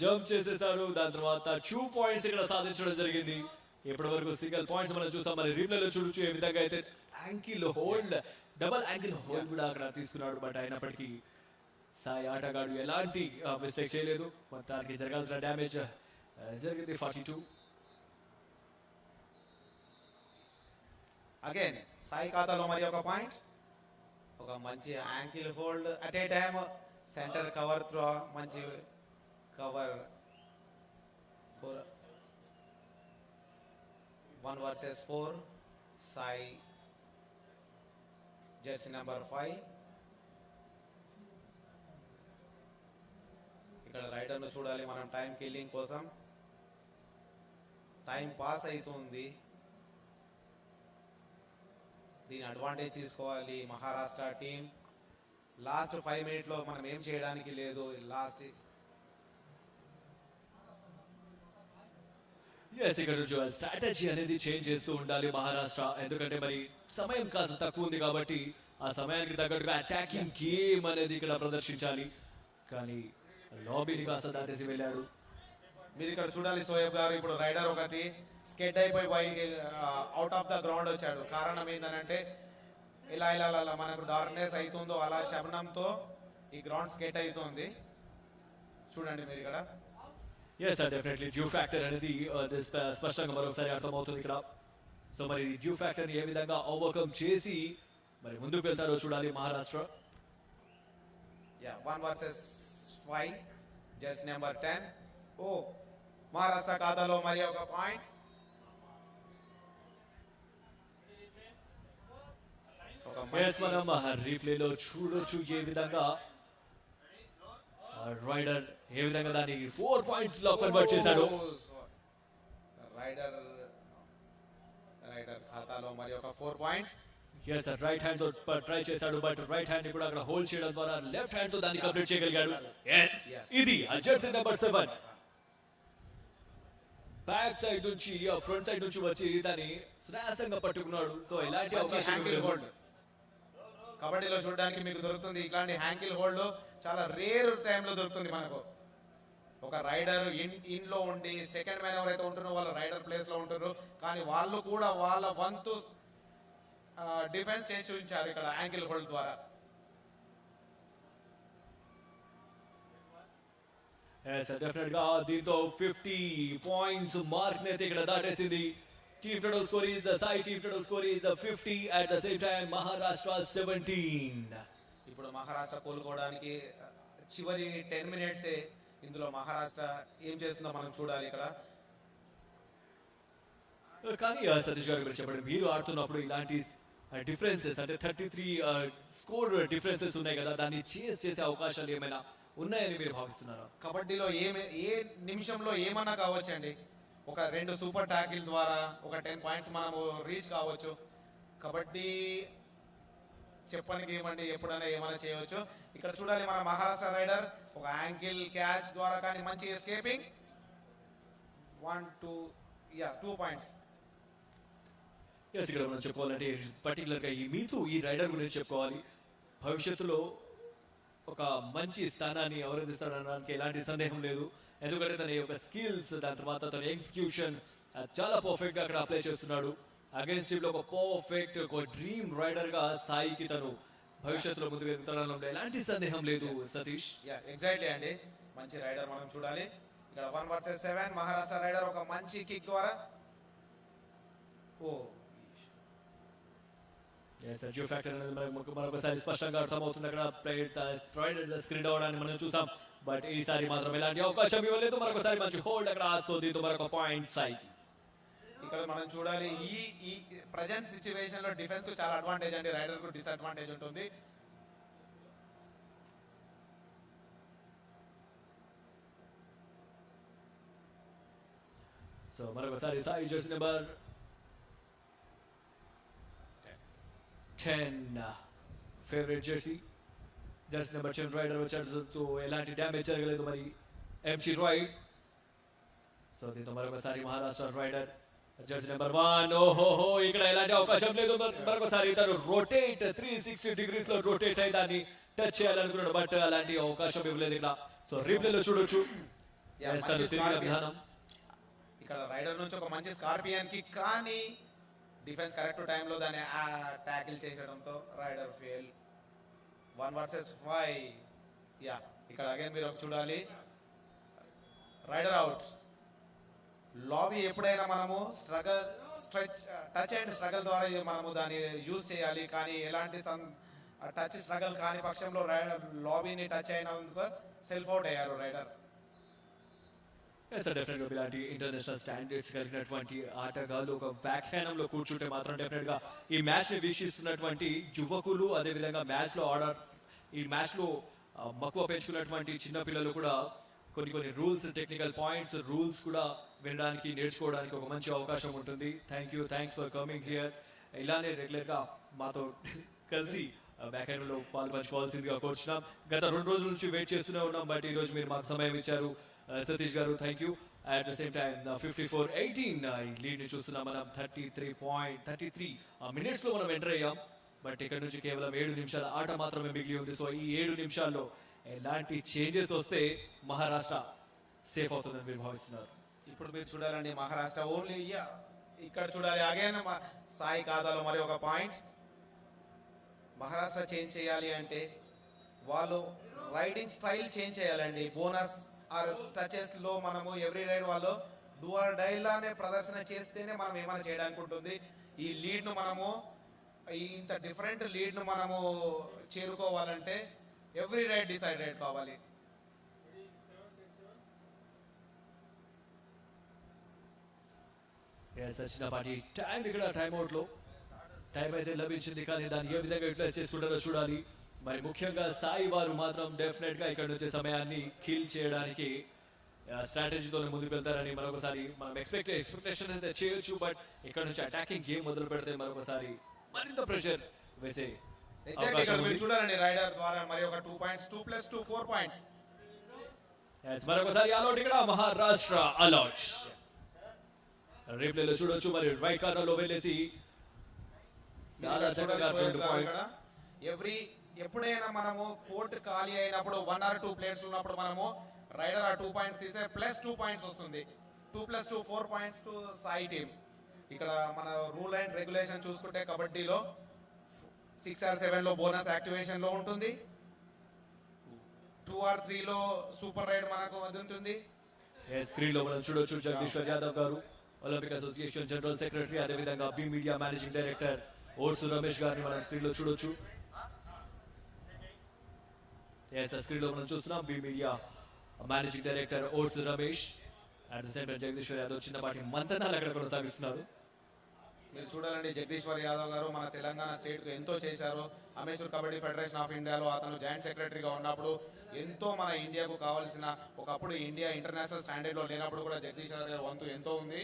జంప్ చేసేసాడు. దాని తర్వాత 2 పాయింట్స్ ఇక్కడ సాధించడం జరిగింది. ఇప్పటి వరకు సింగిల్ పాయింట్స్ మనం చూసాం, మరి రిప్లేలో చూడొచ్చు ఏ విధంగా అయితే ankle hold, double ankle hold కూడా అక్కడ తీసుకున్నాడు. బట్ అయినప్పటికీ సాయి ఆటగాడు ఎలాంటి మిస్టేక్ చేయలేదు. మొత్తానికి జరగాల్సిన డ్యామేజ్ జరిగింది. 42. అగైన్ సాయి ఖాతాలో మరి ఒక పాయింట్. ఒక మంచి ankle hold at a time, centre cover throw, మంచి cover. 1 versus 4 SAI jersey number 5. ఇక్కడ రైడర్ను చూడాలి మనం టైం కిల్లింగ్ కోసం. టైం పాస్ అవుతుంది, దీని అడ్వాంటేజ్ తీసుకోవాలి మహారాష్ట్ర టీం. లాస్ట్ 5 minutes లో మనం ఏం చేయడానికి లేదు. లాస్ట్ ఇక్కడ స్ట్రాటజీ అనేది చేంజ్ చేస్తూ ఉండాలి మహారాష్ట్ర. ఎందుకంటే మరి సమయం కాస్త తక్కువ ఉంది కాబట్టి ఆ సమయానికి తగ్గట్టుగా అటాకింగ్ గేమ్ అనేది ఇక్కడ ప్రదర్శించాలి. కానీ లాబీని కాస్త దాటేసి వెళ్ళాడు. మీరు ఇక్కడ చూడాలి సోయబ్ గారు, ఇప్పుడు రైడర్ ఒకటి స్కెడ్ అయిపోయి బయటికి అవుట్ ఆఫ్ ద గ్రౌండ్ వచ్చాడు. కారణం ఏంటంటే ఇలా ఇలా ఇలా మనకు డార్క్నెస్ అవుతుందో అలా శబనంతో ఈ గ్రౌండ్ స్కెడ్ అవుతుంది. చూడండి మీరు ఇక్కడ. Yes sir, definitely due factor అనేది స్పష్టంగా మరొకసారి అర్థమవుతుంది ఇక్కడ. సో మరి డ్యూ ఫ్యాక్టర్ ఏ విధంగా ఓవర్కమ్ చేసి మరి ముందుకు వెళ్తారో చూడాలి Maharashtra. 1 versus 5 Jersey number 10. Maharashtra ఖాతాలో మరి ఒక పాయింట్. మనం రీప్లేలో చూడొచ్చు ఏ విధంగా రైడర్ ఏ విధంగా దాన్ని 4 points లో కన్వర్ట్ చేశాడు. రైడర్ ఖాతాలో మరి ఒక 4 points. Yes sir, right hand తో ట్రై చేశాడు, బట్ రైట్ హ్యాండ్ కూడా అక్కడ హోల్డ్ చేయడం ద్వారా లెఫ్ట్ హ్యాండ్ తో దాన్ని కంప్లీట్ చేయగలిగాడు. ఇది జెర్సీ నెంబర్ 7 బ్యాక్ సైడ్ నుంచి ఫ్రంట్ సైడ్ నుంచి వచ్చి దాన్ని శ్రేష్టంగా పట్టుకున్నాడు. సో ఇలాంటి హ్యాంకిల్ హోల్డ్ కబడ్డీలో చూడడానికి మీకు దొరుకుతుంది. ఇట్లాంటి హ్యాంకిల్ హోల్డ్ చాలా రేర్ టైంలో దొరుకుతుంది మనకు. ఒక రైడర్ ఇన్ లో ఉండి సెకండ్ మ్యాన్ ఎవరైతే ఉంటున్నారో వాళ్ళు రైడర్ ప్లేస్ లో ఉంటున్నారు, కానీ వాళ్ళు కూడా వాళ్ళ వంతు డిఫెన్స్ చేసి చూపించారు ఇక్కడ యాంకిల్ హోల్డ్ ద్వారా. డెఫినెట్ గా దీంతో 50 points మార్క్ నైతే ఇక్కడ దాటేసింది team total score is Sai team total score is 50. At the same time, Maharashtra 17. ఇప్పుడు మహారాష్ట్ర కోలుకోవడానికి చివరి 10 మినిట్సే. ఇందులో మహారాష్ట్ర ఏం చేస్తుందో మనం చూడాలి ఇక్కడ. కానీ సతీష్ గారు మీరు చెప్పండి, మీరు ఆడుతున్నప్పుడు ఇలాంటి డిఫరెన్సెస్ అంటే 33 స్కోర్ డిఫరెన్సెస్ ఉన్నాయి కదా, దాన్ని చేస్ చేసే అవకాశాలు ఏమైనా ఉన్నాయని మీరు భావిస్తున్నారా? కబడ్డీలో ఏ నిమిషంలో ఏమన్నా కావచ్చండి. ఒక 2 సూపర్ ట్యాకిల్ ద్వారా ఒక 10 పాయింట్స్ మనము రీచ్ కావచ్చు. కబడ్డీ చెప్పని గేమ్ అండి, ఎప్పుడైనా ఏమైనా చేయవచ్చు. ఇక్కడ చూడాలి మన మహారాష్ట్ర రైడర్ ఒక యాంకిల్ క్యాచ్ ద్వారా కానీ మంచి ఎస్కేపింగ్. 2 పాయింట్స్. ఇక్కడ మనం చెప్పుకోవాలంటే పర్టికులర్ గా ఈ రైడర్ గురించి చెప్పుకోవాలి. భవిష్యత్తులో ఒక మంచి స్థానాన్ని అవరోధిస్తాడనడానికి ఎలాంటి సందేహం లేదు. ఎందుకంటే తన యొక్క స్కిల్స్, దాని తర్వాత తన ఎగ్జిక్యూషన్ చాలా పర్ఫెక్ట్ గా అక్కడ అప్లై చేస్తున్నాడు. అగైన్స్ టీమ్ లో ఒక పర్ఫెక్ట్ ఒక డ్రీమ్ రైడర్ గా సాయికి తను భవిష్యత్తులో ముందుకు ఎదుగుతాడనడంలో ఎలాంటి సందేహం లేదు. సతీష్ ఎగ్జాక్ట్లీ అండి, మంచి రైడర్ మనం చూడాలి. ఇక్కడ 1 వర్సెస్ 7 మహారాష్ట్ర రైడర్ ఒక మంచి కిక్ ద్వారా జియో ఫ్యాక్టర్ అనేది మరొకసారి స్పష్టంగా అర్థమవుతుంది. అక్కడ ప్లేయర్స్ స్క్రీన్ అవడాన్ని మనం చూసాం. బట్ ఈసారి మాత్రం ఎలాంటి అవకాశం ఇవ్వలేదు. మరొకసారి మంచి హోల్డ్ అక్కడ. సో దీంతో మరొక పాయింట్ సాయికి. ఇక్కడ మనం చూడాలి ఈ ప్రజెంట్ సిచ్యువేషన్ లో డిఫెన్స్ కు చాలా అడ్వాంటేజ్ అండి, రైడర్ కు డిసడ్వాంటేజ్ ఉంటుంది. సో మరొకసారి Sai jersey number 10 favourite jersey number 10 raider వచ్చాడు. ఎలాంటి డ్యామేజ్ జరగలేదు మరి ఎంసీ రైడ్. సో దీంతో మరొకసారి మహారాష్ట్ర రైడర్ జెర్సీ నెంబర్ 1. ఓహోహో, ఇక్కడ ఎలాంటి అవకాశం లేదు. మరొకసారి తను రొటేట్ 360 డిగ్రీస్ లో రొటేట్ అయి దాన్ని టచ్ చేయాలనుకున్నాడు. బట్ అలాంటి అవకాశం ఇవ్వలేదు ఇక్కడ. సో రీప్లేలో చూడొచ్చు విధానం. ఇక్కడ రైడర్ నుంచి ఒక మంచి స్కార్పియన్ కి, కానీ డిఫెన్స్ కరెక్ట్ టైంలో దాన్ని ట్యాకిల్ చేసడంతో రైడర్ ఫెయిల్. 1 వర్సెస్ 5. ఇక్కడ అగైన్ మీరు చూడాలి రైడర్ అవుట్. లాబీ ఎప్పుడైనా మనము టచ్ అండ్ స్ట్రగల్ ద్వారా మనము దాన్ని యూజ్ చేయాలి. కానీ ఎలాంటి టచ్ స్ట్రగల్ కాని పక్షంలో రైడర్ లాబీని టచ్ అయినందుకు సెల్ఫ్ అవుట్ అయ్యారు రైడర్. డెఫినెట్ గా ఇలాంటి ఇంటర్నేషనల్ స్టాండర్డ్స్ కలిగినటువంటి ఆటగాళ్ళు ఒక వ్యాఖ్యానంలో కూర్చుంటే మాత్రం డెఫినెట్ గా ఈ మ్యాచ్ ని వీక్షిస్తున్నటువంటి యువకులు, అదే విధంగా ఈ మ్యాచ్ లో మక్కువ పెంచుకున్నటువంటి చిన్న పిల్లలు కూడా కొన్ని రూల్స్, టెక్నికల్ పాయింట్స్, రూల్స్ కూడా వినడానికి, నేర్చుకోవడానికి ఒక మంచి అవకాశం ఉంటుంది. Thanks for coming here. ఇలానే రెగ్యులర్ గా మాతో కలిసి వ్యాఖ్యానంలో లో పాల్పంచుకోవాల్సిందిగా కోరుచున్నాం. గత 2 రోజుల నుంచి వెయిట్ చేస్తూనే ఉన్నాం. బట్ ఈ రోజు మీరు మాకు సమయం ఇచ్చారు సతీష్ గారు, thank you. At the same time 54-18 lead ని చూస్తున్నాం మనం. 33 మినిట్స్ లో మనం ఎంటర్ అయ్యాం. బట్ ఇక్కడ నుంచి కేవలం 7 నిమిషాల ఆట మాత్రమే మిగిలి ఉంది. సో ఈ 7 నిమిషాల్లో ఎలాంటి చేంజెస్ వస్తే మహారాష్ట్ర సేఫ్ అవుతుందని మీరు భావిస్తున్నారు? ఇప్పుడు మీరు చూడాలండి మహారాష్ట్ర ఓన్లీ ఇక్కడ చూడాలి అగైన్ సాయి ఖాతాలో మరి ఒక పాయింట్. మహారాష్ట్ర చేంజ్ చేయాలి అంటే వాళ్ళు రైడింగ్ స్టైల్ చేంజ్ చేయాలండి. బోనస్ ఆర్ టచెస్ లో మనము ఎవ్రీ రైడ్ వాళ్ళు డూ ఆర్ డై లానే ప్రదర్శన చేస్తేనే మనం ఏమైనా చేయడానికి ఉంటుంది. ఈ లీడ్ ను మనము ఇంత డిఫరెంట్ లీడ్ ను మనము చేరుకోవాలంటే ఎవ్రీ రైడ్ డిసైడెడ్ కావాలి. చిన్నపాటి టైం ఇక్కడ టైంఅవుట్ లో టైం అయితే లభించింది, కానీ దాన్ని ఏ విధంగా యూటిలైజ్ చేసుకుంటారో చూడాలి. మరి ముఖ్యంగా సాయి వారు మాత్రం డెఫినెట్ గా ఇక్కడ వచ్చే సమయాన్ని కిల్ చేయడానికి స్ట్రాటజీతోనే ముందుకు వెళ్తారని మరొకసారి మనం ఎక్స్పెక్టేషన్ అయితే చేయొచ్చు. బట్ ఇక్కడ నుంచి అటాకింగ్ గేమ్ మొదలు పెడితే మరొకసారి మరింత ప్రెషర్ వేసే చూడాలండి రైడర్ ద్వారా మరి ఒక 2 పాయింట్స్, 2+2 4 పాయింట్స్. మరొకసారి అలౌట్ ఇక్కడ మహారాష్ట్ర అలౌట్. రీప్లేలో చూడొచ్చు. మరి రైట్ కార్నర్ లో వెళ్ళేసి చాలా చక్కగా 2 పాయింట్స్. ఎప్పుడైనా మనము కోర్టు ఖాళీ అయినప్పుడు 1 or 2 ప్లేయర్స్ ఉన్నప్పుడు మనము రైడర్ ఆ 2 పాయింట్స్ తీసే +2 పాయింట్స్ వస్తుంది. 2+2 4 పాయింట్స్ టు సాయి టీమ్. ఇక్కడ మన రూల్ అండ్ రెగ్యులేషన్ చూసుకుంటే కబడ్డీలో 6 or 7 లో బోనస్ యాక్టివేషన్ లో ఉంటుంది. 2 or 3 లో సూపర్ రైడ్ మనకు ఉంటుంది. స్క్రీన్ లో మనం చూడొచ్చు జగదీశ్వర్ యాదవ్ గారు ఒలింపిక్ అసోసియేషన్ జనరల్ సెక్రటరీ, అదేవిధంగా B media managing director Orsu Ramesh గారిని మనం స్క్రీన్ లో చూడొచ్చు. స్క్రీన్ లో మనం చూస్తున్నాం B media managing director Orsu Ramesh. At the same time Jagadishwar Yadav చిన్నపాటి మంతనాలు అక్కడ కొనసాగిస్తున్నారు. మీరు చూడాలండి, జగదీశ్వర్ యాదవ్ గారు మన తెలంగాణ స్టేట్ కు ఎంతో చేశారు. అమేచూర్ కబడ్డీ ఫెడరేషన్ ఆఫ్ ఇండియాలో అతను జాయింట్ సెక్రటరీగా ఉన్నప్పుడు ఎంతో మన ఇండియాకు కావాల్సిన, ఒకప్పుడు ఇండియా ఇంటర్నేషనల్ స్టాండర్డ్ లో లేనప్పుడు కూడా జగదీశ్వర్ గారి వంతు ఎంతో ఉంది.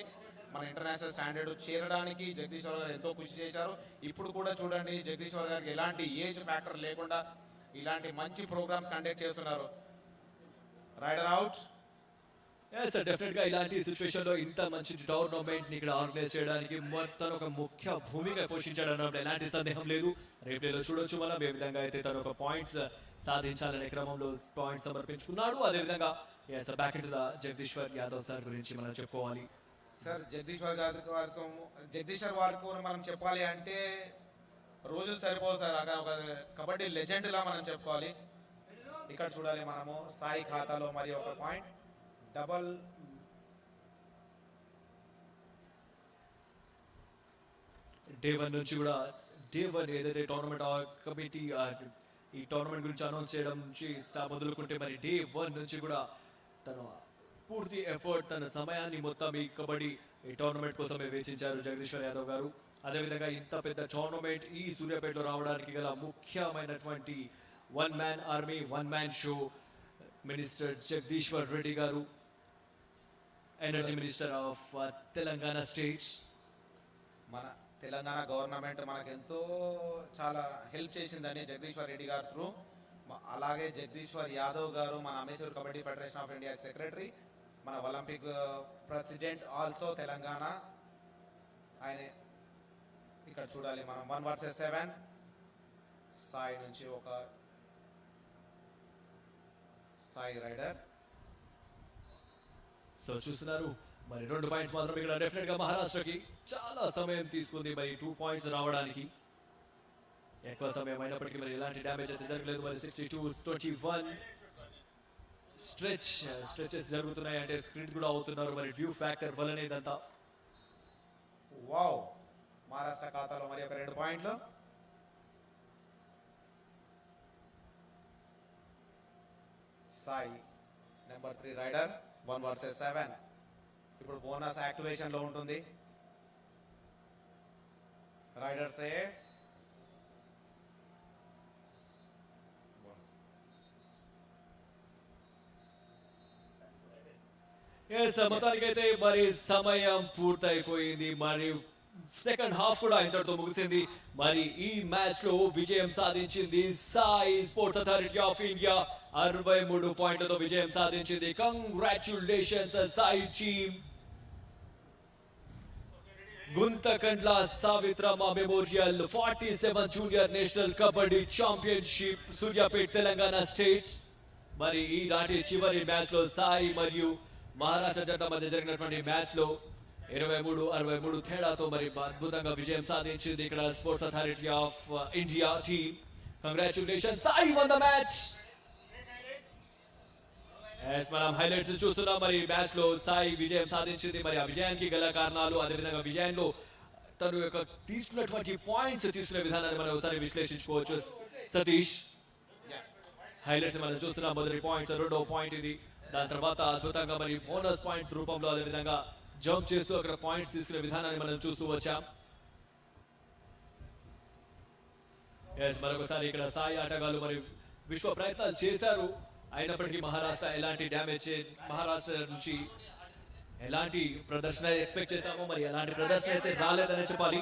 మన ఇంటర్నేషనల్ స్టాండర్డ్ చేరడానికి జగదీశ్వర్ గారు ఎంతో కృషి చేశారు. ఇప్పుడు కూడా చూడండి, జగదీశ్వర్ గారికి ఎలాంటి ఏజ్ ఫ్యాక్టర్ లేకుండా ఇలాంటి మంచి ప్రోగ్రామ్స్ కండక్ట్ చేస్తున్నారు. Rider out. సార్, డెఫినెట్ గా ఇలాంటి సిచ్యువేషన్ లో ఇంత మంచి టోర్నమెంట్ ని ఇక్కడ ఆర్గనైజ్ చేయడానికి మొత్తం ఒక ముఖ్య భూమిక పోషించడం ఎలాంటి సందేహం లేదు. రేపేలో చూడొచ్చు మనం ఏ విధంగా అయితే తను ఒక పాయింట్స్ సాధించాలనే క్రమంలో పాయింట్స్ సమర్పించుకున్నాడు. అదేవిధంగా back into the Jagadishwar Yadav sir గురించి మనం చెప్పుకోవాలి. సార్, జగదీశ్వర్ వారికి మనం చెప్పాలి అంటే రోజులు సరిపోవు సార్. ఒక కబడ్డీ లెజెండ్ లా మనం చెప్పుకోవాలి. ఇక్కడ చూడాలి మనము సాయి ఖాతాలో మరి ఒక పాయింట్ డబల్ డే 1 నుంచి కూడా డే 1 ఏదైతే టోర్నమెంట్ కమిటీ ఈ టోర్నమెంట్ గురించి అనౌన్స్ చేయడం నుంచి మొదలుకుంటే మరి డే 1 నుంచి కూడా తన పూర్తి ఎఫర్ట్, తన సమయాన్ని మొత్తం ఈ కబడ్డీ ఈ టోర్నమెంట్ కోసమే వేచించారు జగదీశ్వర్ యాదవ్ గారు. అదేవిధంగా ఇంత పెద్ద టోర్నమెంట్ ఈ సూర్యాపేటలో రావడానికి గల ముఖ్యమైనటువంటి one man army, one man show minister Jagadishwar Reddy గారు, energy minister of Telangana states. మన తెలంగాణ గవర్నమెంట్ మనకెంతో చాలా హెల్ప్ చేసిందని జగదీశ్వర్ రెడ్డి గారు త్రూ. అలాగే జగదీశ్వర్ యాదవ్ గారు మన amateur kabaddi federation of India secretary, మన ఒలింపిక్ ప్రెసిడెంట్ ఆల్సో తెలంగాణ. ఆయన ఇక్కడ చూడాలి మనం 1 వర్సెస్ 7 సాయి నుంచి ఒక సాయి రైడర్. సో చూస్తున్నారు మరి 2 పాయింట్స్ మాత్రం ఇక్కడ డెఫినెట్ గా మహారాష్ట్రకి చాలా సమయం తీసుకుంది మరి 2 పాయింట్స్ రావడానికి. ఎక్కువ సమయం అయినప్పటికీ మరి ఎలాంటి డ్యామేజ్ అయితే జరగలేదు. మరి 62-21 స్ట్రెచెస్ జరుగుతున్నాయి, అంటే స్క్రీన్ కూడా అవుతున్నారు. మరి వ్యూ ఫ్యాక్టర్ వల్లనే ఇదంతా. వావ్, మహారాష్ట్ర ఖాతాలో మరి ఒక 2 పాయింట్లు. Sai number 3 raider 1 versus 7. ఇప్పుడు బోనస్ యాక్టివేషన్ లో ఉంటుంది. Raider safe. మొత్తానికైతే మరి సమయం పూర్తయిపోయింది. మరి సెకండ్ హాఫ్ కూడా ఇంతటితో ముగిసింది. మరి ఈ మ్యాచ్ లో విజయం సాధించింది SAI sports authority of India 63 పాయింట్లతో విజయం సాధించింది. Congratulations SAI team. Guntakandla Savitramma memorial 47 junior national kabaddi championship Suryapet Telangana states. మరి ఈ నాటి చివరి మ్యాచ్ లో సాయి మరియు మహారాష్ట్ర జట్ల మధ్య జరిగినటువంటి మ్యాచ్ లో 23-63 తేడాతో మరి అద్భుతంగా విజయం సాధించింది ఇక్కడ sports authority of India team. Congratulations, Sai one the match. మనం హైలైట్స్ చూస్తున్నాం. మరి మ్యాచ్ లో సాయి విజయం సాధించింది. మరి ఆ విజయానికి గల కారణాలు, అదేవిధంగా విజయంలో తను యొక్క తీసుకున్నటువంటి పాయింట్స్ తీసుకునే విధానాన్ని మనం ఒకసారి విశ్లేషించుకోవచ్చు. సతీష్, హైలైట్స్ మనం చూస్తున్నాం. మొదటి పాయింట్స్, 2వ పాయింట్ ఇది. దాని తర్వాత అద్భుతంగా మరి బోనస్ పాయింట్ రూపంలో అదేవిధంగా జంప్ చేస్తూ అక్కడ పాయింట్స్ తీసుకునే విధానాన్ని మనం చూస్తూ వచ్చాం. మరొకసారి ఇక్కడ సాయి ఆటగాళ్ళు మరి విశ్వ ప్రయత్నాలు చేశారు. అయినప్పటికీ మహారాష్ట్ర ఎలాంటి డ్యామేజ్, మహారాష్ట్ర నుంచి ఎలాంటి ప్రదర్శన ఎక్స్పెక్ట్ చేశామో మరి ఎలాంటి ప్రదర్శన అయితే రాలేదని చెప్పాలి.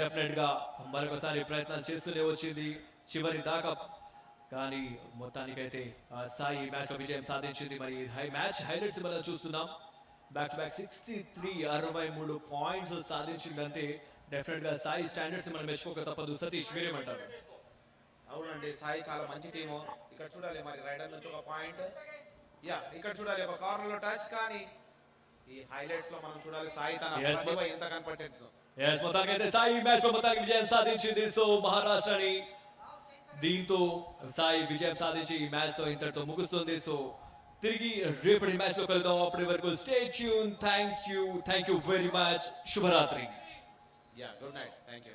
డెఫినెట్ గా మరొకసారి ప్రయత్నాలు చేస్తూనే వచ్చింది చివరి దాకా. కానీ మొత్తానికైతే సాయి మ్యాచ్ లో విజయం సాధించింది. మరి మ్యాచ్ హైలైట్స్ మనం చూస్తున్నాం. బ్యాక్ టు బ్యాక్ 63 పాయింట్స్ సాధించిందంటే డెఫినెట్ గా సాయి స్టాండర్డ్స్ మనం మెచ్చుకోక తప్పదు. సతీష్, మీరేమంటారు? అవునండి, సాయి చాలా మంచి టీము. ఇక్కడ చూడాలి మరి రైడర్ నుంచి ఒక పాయింట్. ఇక్కడ చూడాలి ఒక కార్నర్ లో టచ్. కానీ ఈ హైలైట్స్ లో మనం చూడాలి సాయి తన ప్రతిభ ఎంత కనపడుతుందో. మొత్తానికైతే సాయి మ్యాచ్ లో మొత్తానికి విజయం సాధించింది. సో మహారాష్ట్రని దీంతో సాయి విజయం సాధించి ఈ మ్యాచ్ తో ఇంతటితో ముగుస్తుంది. సో తిరిగి రేపటి మ్యాచ్ లో కలుద్దాం. అప్పటి వరకు stay tune. Thank you very much. శుభరాత్రి. Good night. Thank you.